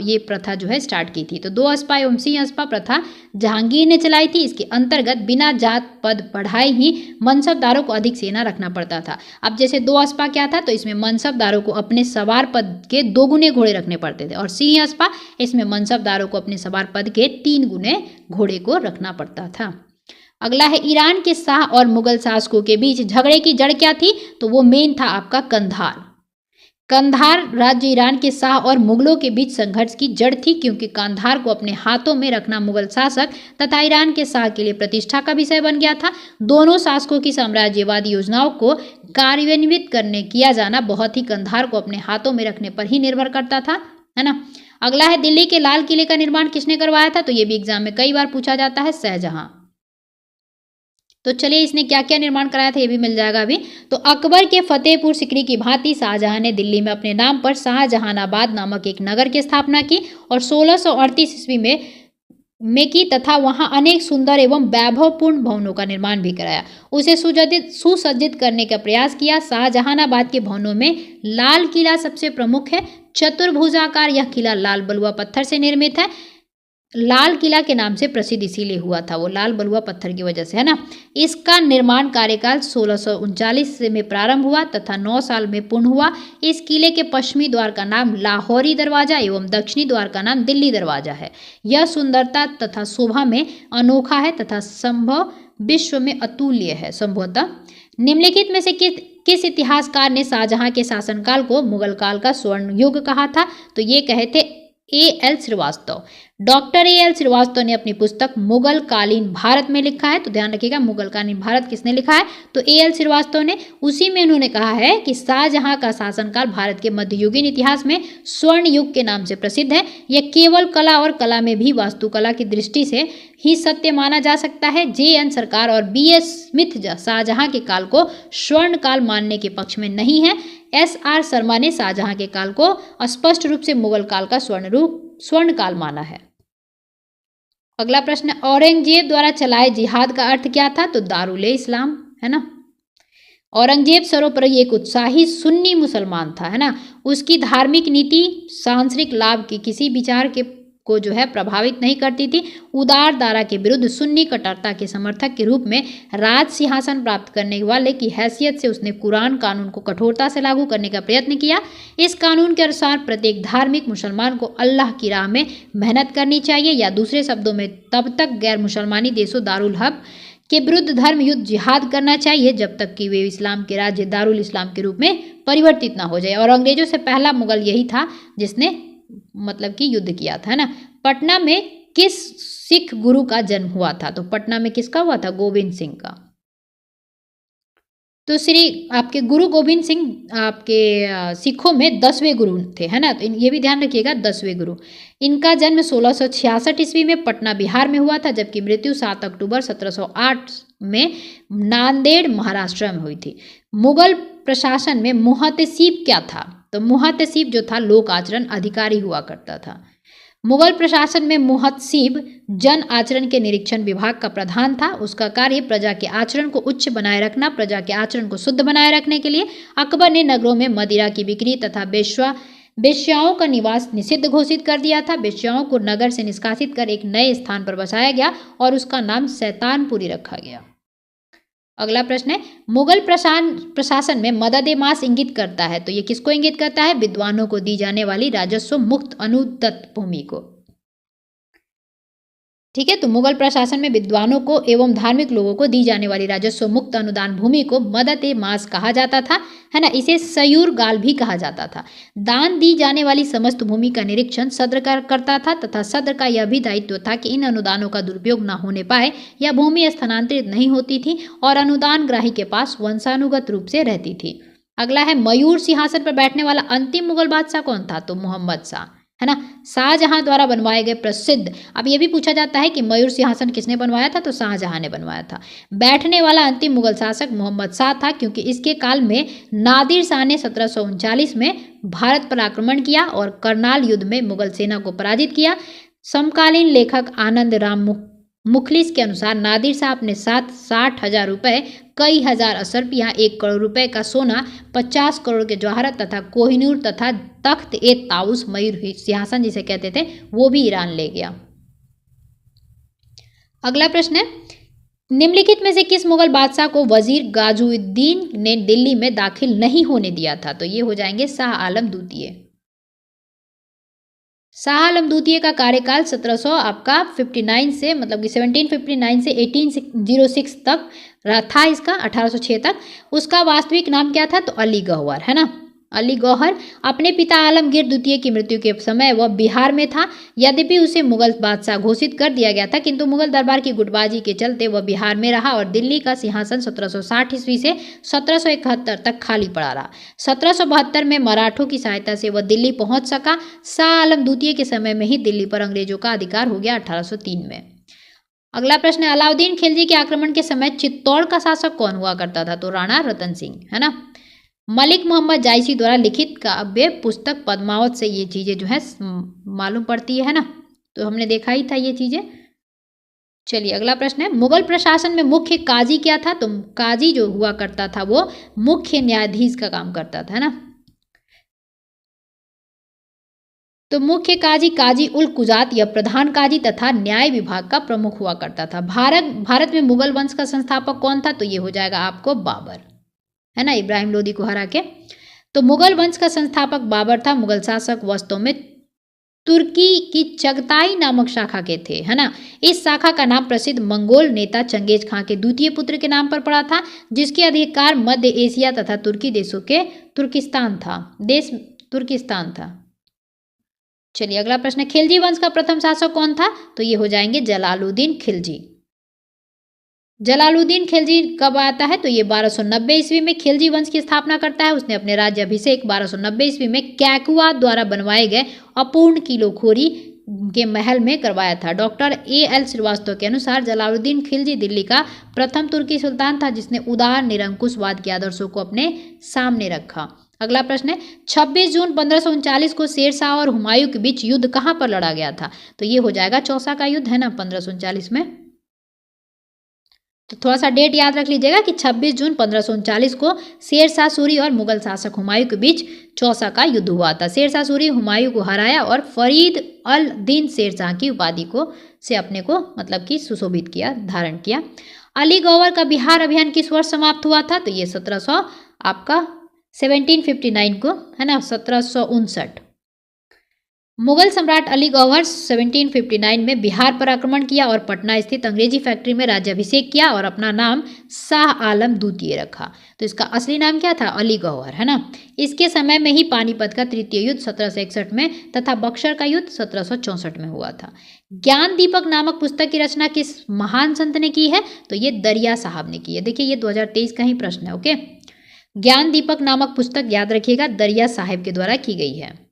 ये प्रथा जो है स्टार्ट की थी। तो दो अस्पा एवं सिंह अस्पा प्रथा जहांगीर ने चलाई थी। इसके अंतर्गत बिना जात पद बढ़ाए ही मनसबदारों को अधिक सेना रखना पड़ता था। अब जैसे दो अस्पा क्या था, तो इसमें मनसबदारों को अपने सवार पद के 2 गुने घोड़े रखने पड़ते थे, और सिंह अस्पा इसमें मनसबदारों को अपने सवार पद के 3 गुने घोड़े को रखना पड़ता था। अगला है, ईरान के शाह और मुगल शासकों के बीच झगड़े की जड़ क्या थी, तो वो मेन था आपका कंधार। कंधार राज्य ईरान के शाह और मुगलों के बीच संघर्ष की जड़ थी, क्योंकि कंधार को अपने हाथों में रखना मुगल शासक तथा ईरान के शाह के लिए प्रतिष्ठा का विषय बन गया था। दोनों शासकों की साम्राज्यवादी योजनाओं को कार्यान्वित किया जाना बहुत ही कंधार को अपने हाथों में रखने पर ही निर्भर करता था, है ना। अगला है, दिल्ली के लाल किले का निर्माण किसने करवाया था, तो ये भी एग्जाम में कई बार पूछा जाता है, शाहजहां। तो चलिए इसने क्या क्या निर्माण कराया था ये भी मिल जाएगा अभी। तो अकबर के फतेहपुर सिकरी की भांति शाहजहां ने दिल्ली में अपने नाम पर शाहजहानाबाद नामक एक नगर की स्थापना की और 1638 ईस्वी में की तथा वहां अनेक सुंदर एवं वैभवपूर्ण भवनों का निर्माण भी कराया। उसे सुसज्जित करने का प्रयास किया। शाहजहानाबाद के भवनों में लाल किला सबसे प्रमुख है। चतुर्भुजाकार यह किला लाल बलुआ पत्थर से निर्मित है। लाल किला के नाम से प्रसिद्ध इसीलिए हुआ था, वो लाल बलुआ पत्थर की वजह से, है ना। इसका निर्माण कार्यकाल 1639 में प्रारंभ हुआ तथा 9 साल में पूर्ण हुआ। इस किले के पश्चिमी द्वार का नाम लाहौरी दरवाजा एवं दक्षिणी द्वार का नाम दिल्ली दरवाजा है। यह सुंदरता तथा शोभा में अनोखा है तथा संभव विश्व में अतुल्य है। संभवतः निम्नलिखित में से किस इतिहासकार ने शाहजहां के शासनकाल को मुगल काल का स्वर्ण युग कहा था? तो ये कहे थे A.L. Srivastava. Doctor A.L. Srivastava ने अपनी पुस्तक मुगल कालीन भारत में लिखा है। तो ध्यान रखिएगा, मुगल कालीन भारत किसने लिखा है? तो A.L. श्रीवास्तव ने। उसी में उन्होंने कहा है कि शाहजहां का शासनकाल भारत के मध्ययुगीन इतिहास में स्वर्ण युग के नाम से प्रसिद्ध है। यह केवल कला और कला में भी वास्तुकला की दृष्टि से ही सत्य माना जा सकता है। J.N. सरकार और B.S. स्मिथ शाहजहां के काल को स्वर्ण काल मानने के पक्ष में नहीं है। S.R. शर्मा ने शाहजहां के काल को स्पष्ट रूप से मुगल काल का स्वर्ण काल माना है। अगला प्रश्न, औरंगजेब द्वारा चलाए जिहाद का अर्थ क्या था? तो दारुल इस्लाम, है ना। औरंगजेब सर्वोपरि एक उत्साही सुन्नी मुसलमान था, है ना। उसकी धार्मिक नीति सांसारिक लाभ के किसी विचार को जो है प्रभावित नहीं करती थी। उदार दारा के विरुद्ध सुन्नी कट्टरता के समर्थक के रूप में राज सिंहासन प्राप्त करने वाले की हैसियत से उसने कुरान कानून को कठोरता से लागू करने का प्रयत्न किया। इस कानून के अनुसार प्रत्येक धार्मिक मुसलमान को अल्लाह की राह में मेहनत करनी चाहिए, या दूसरे शब्दों में तब तक गैर मुसलमानी देशों दारुल हर्ब के विरुद्ध धर्म युद्ध जिहाद करना चाहिए जब तक कि वे इस्लाम के राज्य दारुल इस्लाम के रूप में परिवर्तित ना हो जाए। और अंग्रेजों से पहला मुगल यही था जिसने मतलब कि युद्ध किया था, है ना। पटना में किस सिख गुरु का जन्म हुआ था? तो पटना में किसका हुआ था? गोविंद सिंह का। तो श्री आपके गुरु गोविंद सिंह आपके सिखों में 10वें गुरु थे, है ना। तो ये भी ध्यान रखिएगा, 10वें गुरु। इनका जन्म 1666 ईस्वी में पटना बिहार में हुआ था, जबकि मृत्यु 7 अक्टूबर 1708 में नांदेड़ महाराष्ट्र में हुई थी। मुगल प्रशासन में मुहतसिब क्या था? तो मुहतसिब जो था लोक आचरण अधिकारी हुआ करता था। मुगल प्रशासन में मुहतसिब जन आचरण के निरीक्षण विभाग का प्रधान था। उसका कार्य प्रजा के आचरण को उच्च बनाए रखना। प्रजा के आचरण को शुद्ध बनाए रखने के लिए अकबर ने नगरों में मदिरा की बिक्री तथा वेश्याओं का निवास निषिद्ध घोषित कर दिया था। वेश्याओं को नगर से निष्कासित कर एक नए स्थान पर बसाया गया और उसका नाम शैतानपुरी रखा गया। अगला प्रश्न है, मुगल प्रशासन में मदद ए मास इंगित करता है। तो ये किसको इंगित करता है? विद्वानों को दी जाने वाली राजस्व मुक्त अनुदत्त भूमि को। ठीक है, तो मुगल प्रशासन में विद्वानों को एवं धार्मिक लोगों को दी जाने वाली राजस्व मुक्त अनुदान भूमि को मदद ए मास कहा जाता था, है ना। इसे सयूर गाल भी कहा जाता था। दान दी जाने वाली समस्त भूमि का निरीक्षण सद्र करता था तथा सद्र का यह भी दायित्व था कि इन अनुदानों का दुरुपयोग न होने पाए या भूमि स्थानांतरित नहीं होती थी और अनुदान ग्राही के पास वंशानुगत रूप से रहती थी। अगला है, मयूर सिंहासन पर बैठने वाला अंतिम मुगल बादशाह कौन था? तो मोहम्मद शाह, है ना। शाहजहां द्वारा बनवाए गए प्रसिद्ध, अब ये भी पूछा जाता है कि मयूर सिंहासन किसने बनवाया था? तो शाहजहां ने बनवाया था। बैठने वाला अंतिम मुगल शासक मोहम्मद शाह था, क्योंकि इसके काल में नादिर शाह ने 1739 में भारत पर आक्रमण किया और करनाल युद्ध में मुगल सेना को पराजित किया। समकालीन लेखक आनंद राम मुखलिस के अनुसार नादिर शाह अपने साथ 60,000 रुपए, कई हजार असरपियाँ, 1 करोड़ रुपए का सोना, 50 करोड़ के जवाहरत तथा कोहिनूर तथा तख्त ए ताउस मयूर सिंहासन जिसे कहते थे वो भी ईरान ले गया। अगला प्रश्न है, निम्नलिखित में से किस मुगल बादशाह को वजीर गाजुद्दीन ने दिल्ली में दाखिल नहीं होने दिया था? तो ये हो जाएंगे शाह आलम द्वितीय। शाह आलम द्वितीय का कार्यकाल 1759 से मतलब कि 1759 से 1806 तक था। इसका 1806 तक। उसका वास्तविक नाम क्या था? तो अली गौहर, है ना। अली गौहर। अपने पिता आलमगीर द्वितीय की मृत्यु के समय वह बिहार में था। यद्यपि उसे मुगल बादशाह घोषित कर दिया गया था, किंतु मुगल दरबार की गुटबाजी के चलते वह बिहार में रहा और दिल्ली का सिंहासन 1760 ईस्वी से 1771 तक खाली पड़ा रहा। 1772 में मराठों की सहायता से वह दिल्ली पहुंच सका। शाह आलम द्वितीय के समय में ही दिल्ली पर अंग्रेजों का अधिकार हो गया 1803 में। अगला प्रश्न है, अलाउद्दीन खिलजी के आक्रमण के समय चित्तौड़ का शासक कौन हुआ करता था? तो राणा रतन सिंह, है ना। मलिक मोहम्मद जायसी द्वारा लिखित काव्य पुस्तक पद्मावत से ये चीज़ें जो है मालूम पड़ती है ना। तो हमने देखा ही था ये चीज़ें। चलिए अगला प्रश्न है, मुगल प्रशासन में मुख्य काजी क्या था? तो काजी जो हुआ करता था वो मुख्य न्यायाधीश का काम करता था, है ना। तो मुख्य काजी काजी उल कुजात या प्रधान काजी तथा न्याय विभाग का प्रमुख हुआ करता था। भारत में मुगल वंश का संस्थापक कौन था? तो ये हो जाएगा आपको बाबर, है ना, इब्राहिम लोदी को हरा के। तो मुगल वंश का संस्थापक बाबर था। मुगल शासक वास्तव में तुर्की की चगताई नामक शाखा के थे, है ना। इस शाखा का नाम प्रसिद्ध मंगोल नेता चंगेज खां के द्वितीय पुत्र के नाम पर पड़ा था, जिसके अधिकार मध्य एशिया तथा तुर्की देशों के तुर्किस्तान था। चलिए अगला प्रश्न है, खिलजी वंश का प्रथम शासक कौन था? तो ये हो जाएंगे जलालुद्दीन खिलजी। जलालुद्दीन खिलजी कब आता है? तो ये 1290 ईस्वी में खिलजी वंश की स्थापना करता है। उसने अपने राज्य अभिषेक 1290 ईस्वी में कैकुआ द्वारा बनवाए गए अपूर्ण किलोखोरी के महल में करवाया था। Doctor A.L. श्रीवास्तव के अनुसार जलालुद्दीन खिलजी दिल्ली का प्रथम तुर्की सुल्तान था, जिसने उदार निरंकुशवाद के आदर्शों को अपने सामने रखा। अगला प्रश्न है, 26 जून 1539 को शेरशाह और हुमायूं के बीच युद्ध कहाँ पर लड़ा गया था? तो ये हो जाएगा चौसा का युद्ध, है ना, 1539 में। तो थोड़ा सा डेट याद रख लीजिएगा कि 26 जून 1539 को शेरशाह सूरी और मुगल शासक हुमायूं के बीच चौसा का युद्ध हुआ था। शेरशाह सूरी हुमायूं को हराया और फरीद अल दीन शेरशाह की उपाधि को से अपने को मतलब कि सुशोभित किया, धारण किया। अली गौहर का बिहार अभियान किस वर्ष समाप्त हुआ था? तो ये 1759 को, है ना, 1759। मुगल सम्राट अली गौहर 1759 में बिहार पर आक्रमण किया और पटना स्थित अंग्रेजी फैक्ट्री में राज्याभिषेक किया और अपना नाम शाह आलम द्वितीय रखा। तो इसका असली नाम क्या था? अली गौहर, है ना। इसके समय में ही पानीपत का तृतीय युद्ध 1761 में तथा बक्सर का युद्ध 1764 में हुआ था। ज्ञान दीपक नामक पुस्तक की रचना किस महान संत ने की है? तो ये दरिया साहब ने की है। देखिए ये 2023 का ही प्रश्न है। ओके, ज्ञान दीपक नामक पुस्तक याद रखिएगा दरिया साहब के द्वारा की गई है।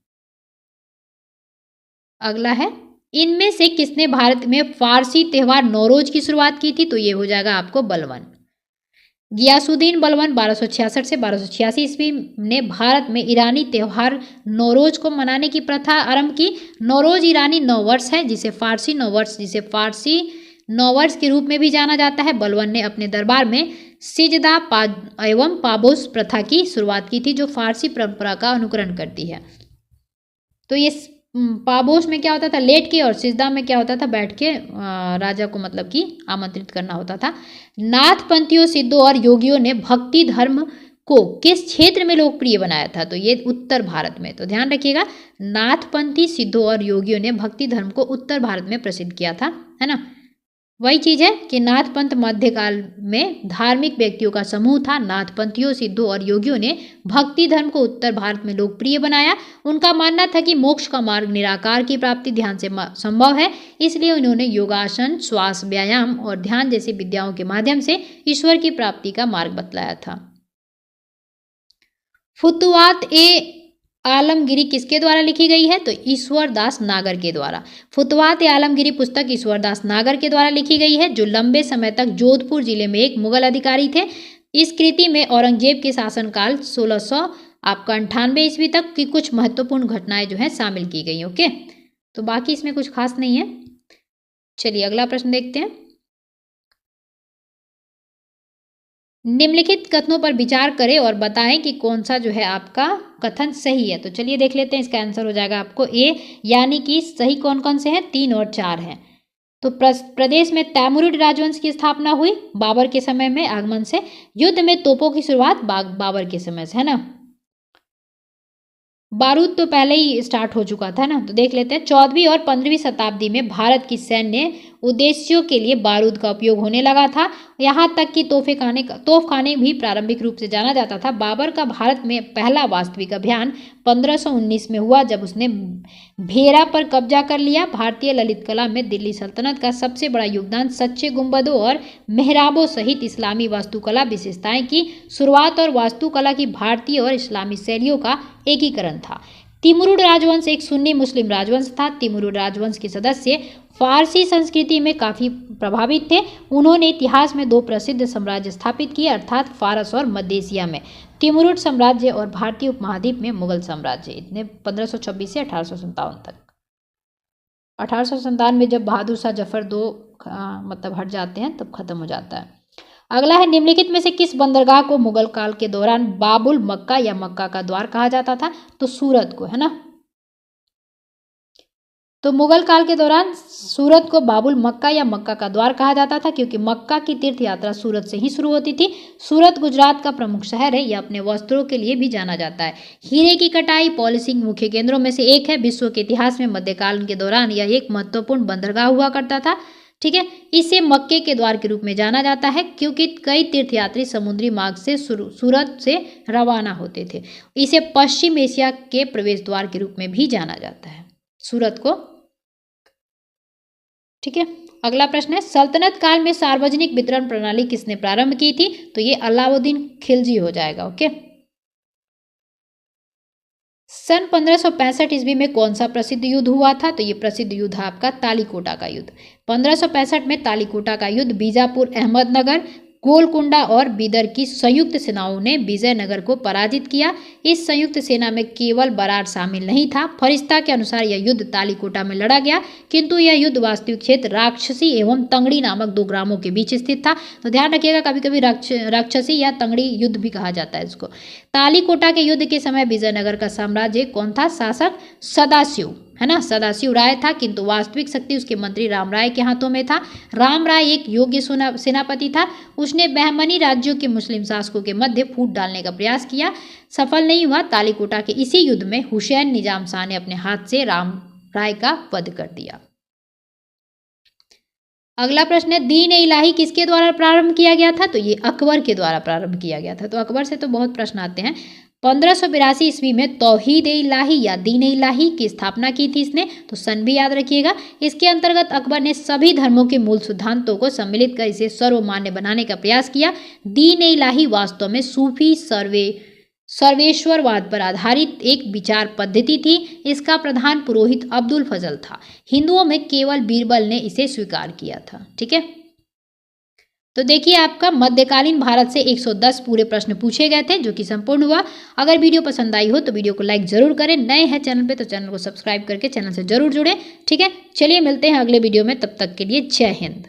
अगला है, इनमें से किसने भारत में फारसी त्योहार नौरोज की शुरुआत की थी? तो ये हो जाएगा आपको बलबन। गियासुद्दीन बलबन 1266 से 1286 ईस्वी ने भारत में ईरानी त्योहार नौरोज को मनाने की प्रथा आरंभ की। नौरोज ईरानी नववर्ष है, जिसे फारसी नववर्ष के रूप में भी जाना जाता है। बलबन ने अपने दरबार में सिजदा एवं पाबोस प्रथा की शुरुआत की थी, जो फारसी परंपरा का अनुकरण करती है। तो ये पाबोस में क्या होता था? लेट के, और सिजदा में क्या होता था? बैठ के राजा को मतलब कि आमंत्रित करना होता था। नाथपंथियों, सिद्धों और योगियों ने भक्ति धर्म को किस क्षेत्र में लोकप्रिय बनाया था? तो ये उत्तर भारत में। तो ध्यान रखिएगा, नाथपंथी, सिद्धों और योगियों ने भक्ति धर्म को उत्तर भारत में प्रसिद्ध किया था, है ना। वही चीज है कि नाथपंथ मध्यकाल में धार्मिक व्यक्तियों का समूह था। नाथपंथियों, सिद्धों और योगियों ने भक्ति धर्म को उत्तर भारत में लोकप्रिय बनाया। उनका मानना था कि मोक्ष का मार्ग निराकार की प्राप्ति ध्यान से संभव है, इसलिए उन्होंने योगासन, श्वास व्यायाम और ध्यान जैसी विद्याओं के माध्यम से ईश्वर की प्राप्ति का मार्ग बतलाया था। फुतुवात ए आलमगिरी किसके द्वारा लिखी गई है? तो ईश्वरदास नागर के द्वारा। फुतवात ए आलमगिरी पुस्तक ईश्वरदास नागर के द्वारा लिखी गई है, जो लंबे समय तक जोधपुर जिले में एक मुगल अधिकारी थे। इस कृति में औरंगजेब के शासनकाल 1698 ईस्वी तक की कुछ महत्वपूर्ण घटनाएं जो है शामिल की गई। ओके, तो बाकी इसमें कुछ खास नहीं है। चलिए अगला प्रश्न देखते हैं। निम्नलिखित कथनों पर विचार करें और बताएं कि कौन सा जो है आपका कथन सही है। तो चलिए देख लेते हैं। इसका आंसर हो जाएगा आपको ए, यानी कि सही कौन कौन से हैं? 3 और 4 हैं। तो प्रदेश में तैमुरिड राजवंश की स्थापना हुई बाबर के समय में आगमन से। युद्ध में तोपों की शुरुआत बाबर के समय से, है ना। बारूद तो पहले ही स्टार्ट हो चुका था ना। तो देख लेते हैं। 14वीं और 15वीं शताब्दी में भारत की सैन्य उद्देश्यों के लिए बारूद का उपयोग होने लगा था। यहाँ तक कि तोपखाने भी प्रारंभिक रूप से जाना जाता था। बाबर का भारत में पहला वास्तविक अभियान 1519 में हुआ, जब उसने भेरा पर कब्जा कर लिया। भारतीय ललित कला में दिल्ली सल्तनत का सबसे बड़ा योगदान सच्चे गुंबदों और मेहराबों सहित इस्लामी वास्तुकला विशेषताएं की शुरुआत और वास्तुकला की भारतीय और इस्लामी शैलियों का एकीकरण था। तिमुरिड राजवंश एक सुन्नी मुस्लिम राजवंश था। तिमुरिड राजवंश के सदस्य फारसी संस्कृति में काफ़ी प्रभावित थे। उन्होंने इतिहास में 2 प्रसिद्ध साम्राज्य स्थापित किए, अर्थात फारस और मध्य एशिया में तिमुरिड साम्राज्य और भारतीय उपमहाद्वीप में मुगल साम्राज्य। इतने 1526 से 1857 तक। 1857 में जब बहादुर शाह जफर 2 मतलब हट जाते हैं तब खत्म हो जाता है। अगला है, निम्नलिखित में से किस बंदरगाह को मुगल काल के दौरान बाबुल मक्का या मक्का का द्वार कहा जाता था? तो सूरत को, है ना। तो मुगल काल के दौरान सूरत को बाबुल मक्का या मक्का का द्वार कहा जाता था, क्योंकि मक्का की तीर्थ यात्रा सूरत से ही शुरू होती थी। सूरत गुजरात का प्रमुख शहर है। यह अपने वस्त्रों के लिए भी जाना जाता है। हीरे की कटाई पॉलिशिंग मुख्य केंद्रों में से एक है। विश्व के इतिहास में मध्यकाल के दौरान यह एक महत्वपूर्ण बंदरगाह हुआ करता था। ठीक है, इसे मक्के के द्वार के रूप में जाना जाता है, क्योंकि कई तीर्थयात्री समुद्री मार्ग से सूरत से रवाना होते थे। इसे पश्चिम एशिया के प्रवेश द्वार के रूप में भी जाना जाता है सूरत को। ठीक है, अगला प्रश्न है, सल्तनत काल में सार्वजनिक वितरण प्रणाली किसने प्रारंभ की थी? तो ये अलाउद्दीन खिलजी हो जाएगा। ओके, सन 1565 ईस्वी में कौन सा प्रसिद्ध युद्ध हुआ था? तो ये प्रसिद्ध युद्ध है आपका तालीकोटा का युद्ध। 1565 में तालीकोटा का युद्ध बीजापुर, अहमदनगर, गोलकुंडा और बीदर की संयुक्त सेनाओं ने विजयनगर को पराजित किया। इस संयुक्त सेना में केवल बरार शामिल नहीं था। फरिश्ता के अनुसार यह युद्ध तालीकोटा में लड़ा गया, किंतु यह युद्ध वास्तविक क्षेत्र राक्षसी एवं तंगड़ी नामक दो ग्रामों के बीच स्थित था। तो ध्यान रखिएगा, कभी कभी राक्षसी या तंगड़ी युद्ध भी कहा जाता है इसको। तालीकोटा के युद्ध के समय विजयनगर का साम्राज्य कौन था शासक? सदाशिव, है ना, सदाशिव राय था, किंतु वास्तविक शक्ति उसके मंत्री राम राय के हाथों में था। राम राय एक योग्य सेनापति था। उसने बहमनी राज्यों के मुस्लिम शासकों के मध्य फूट डालने का प्रयास किया, सफल नहीं हुआ। तालीकोटा के इसी युद्ध में हुसैन निजाम शाह ने अपने हाथ से राम राय का वध कर दिया। अगला प्रश्न है, दीन ए इलाही किसके द्वारा प्रारंभ किया गया था? तो ये अकबर के द्वारा प्रारंभ किया गया था। तो अकबर से तो बहुत प्रश्न आते हैं। 1582 ईस्वी में तौहीद ए इलाही या दीन ए इलाही की स्थापना की थी इसने, तो सन भी याद रखिएगा। इसके अंतर्गत अकबर ने सभी धर्मों के मूल सिद्धांतों को सम्मिलित कर इसे सर्वमान्य बनाने का प्रयास किया। दीन ए इलाही वास्तव में सूफी सर्वेश्वरवाद पर आधारित एक विचार पद्धति थी। इसका प्रधान पुरोहित अब्दुल फजल था। हिंदुओं में केवल बीरबल ने इसे स्वीकार किया था। ठीक है, तो देखिए आपका मध्यकालीन भारत से 110 पूरे प्रश्न पूछे गए थे, जो कि संपूर्ण हुआ। अगर वीडियो पसंद आई हो तो वीडियो को लाइक जरूर करें। नए हैं चैनल पे तो चैनल को सब्सक्राइब करके चैनल से जरूर जुड़ें। ठीक है, चलिए मिलते हैं अगले वीडियो में, तब तक के लिए जय हिंद।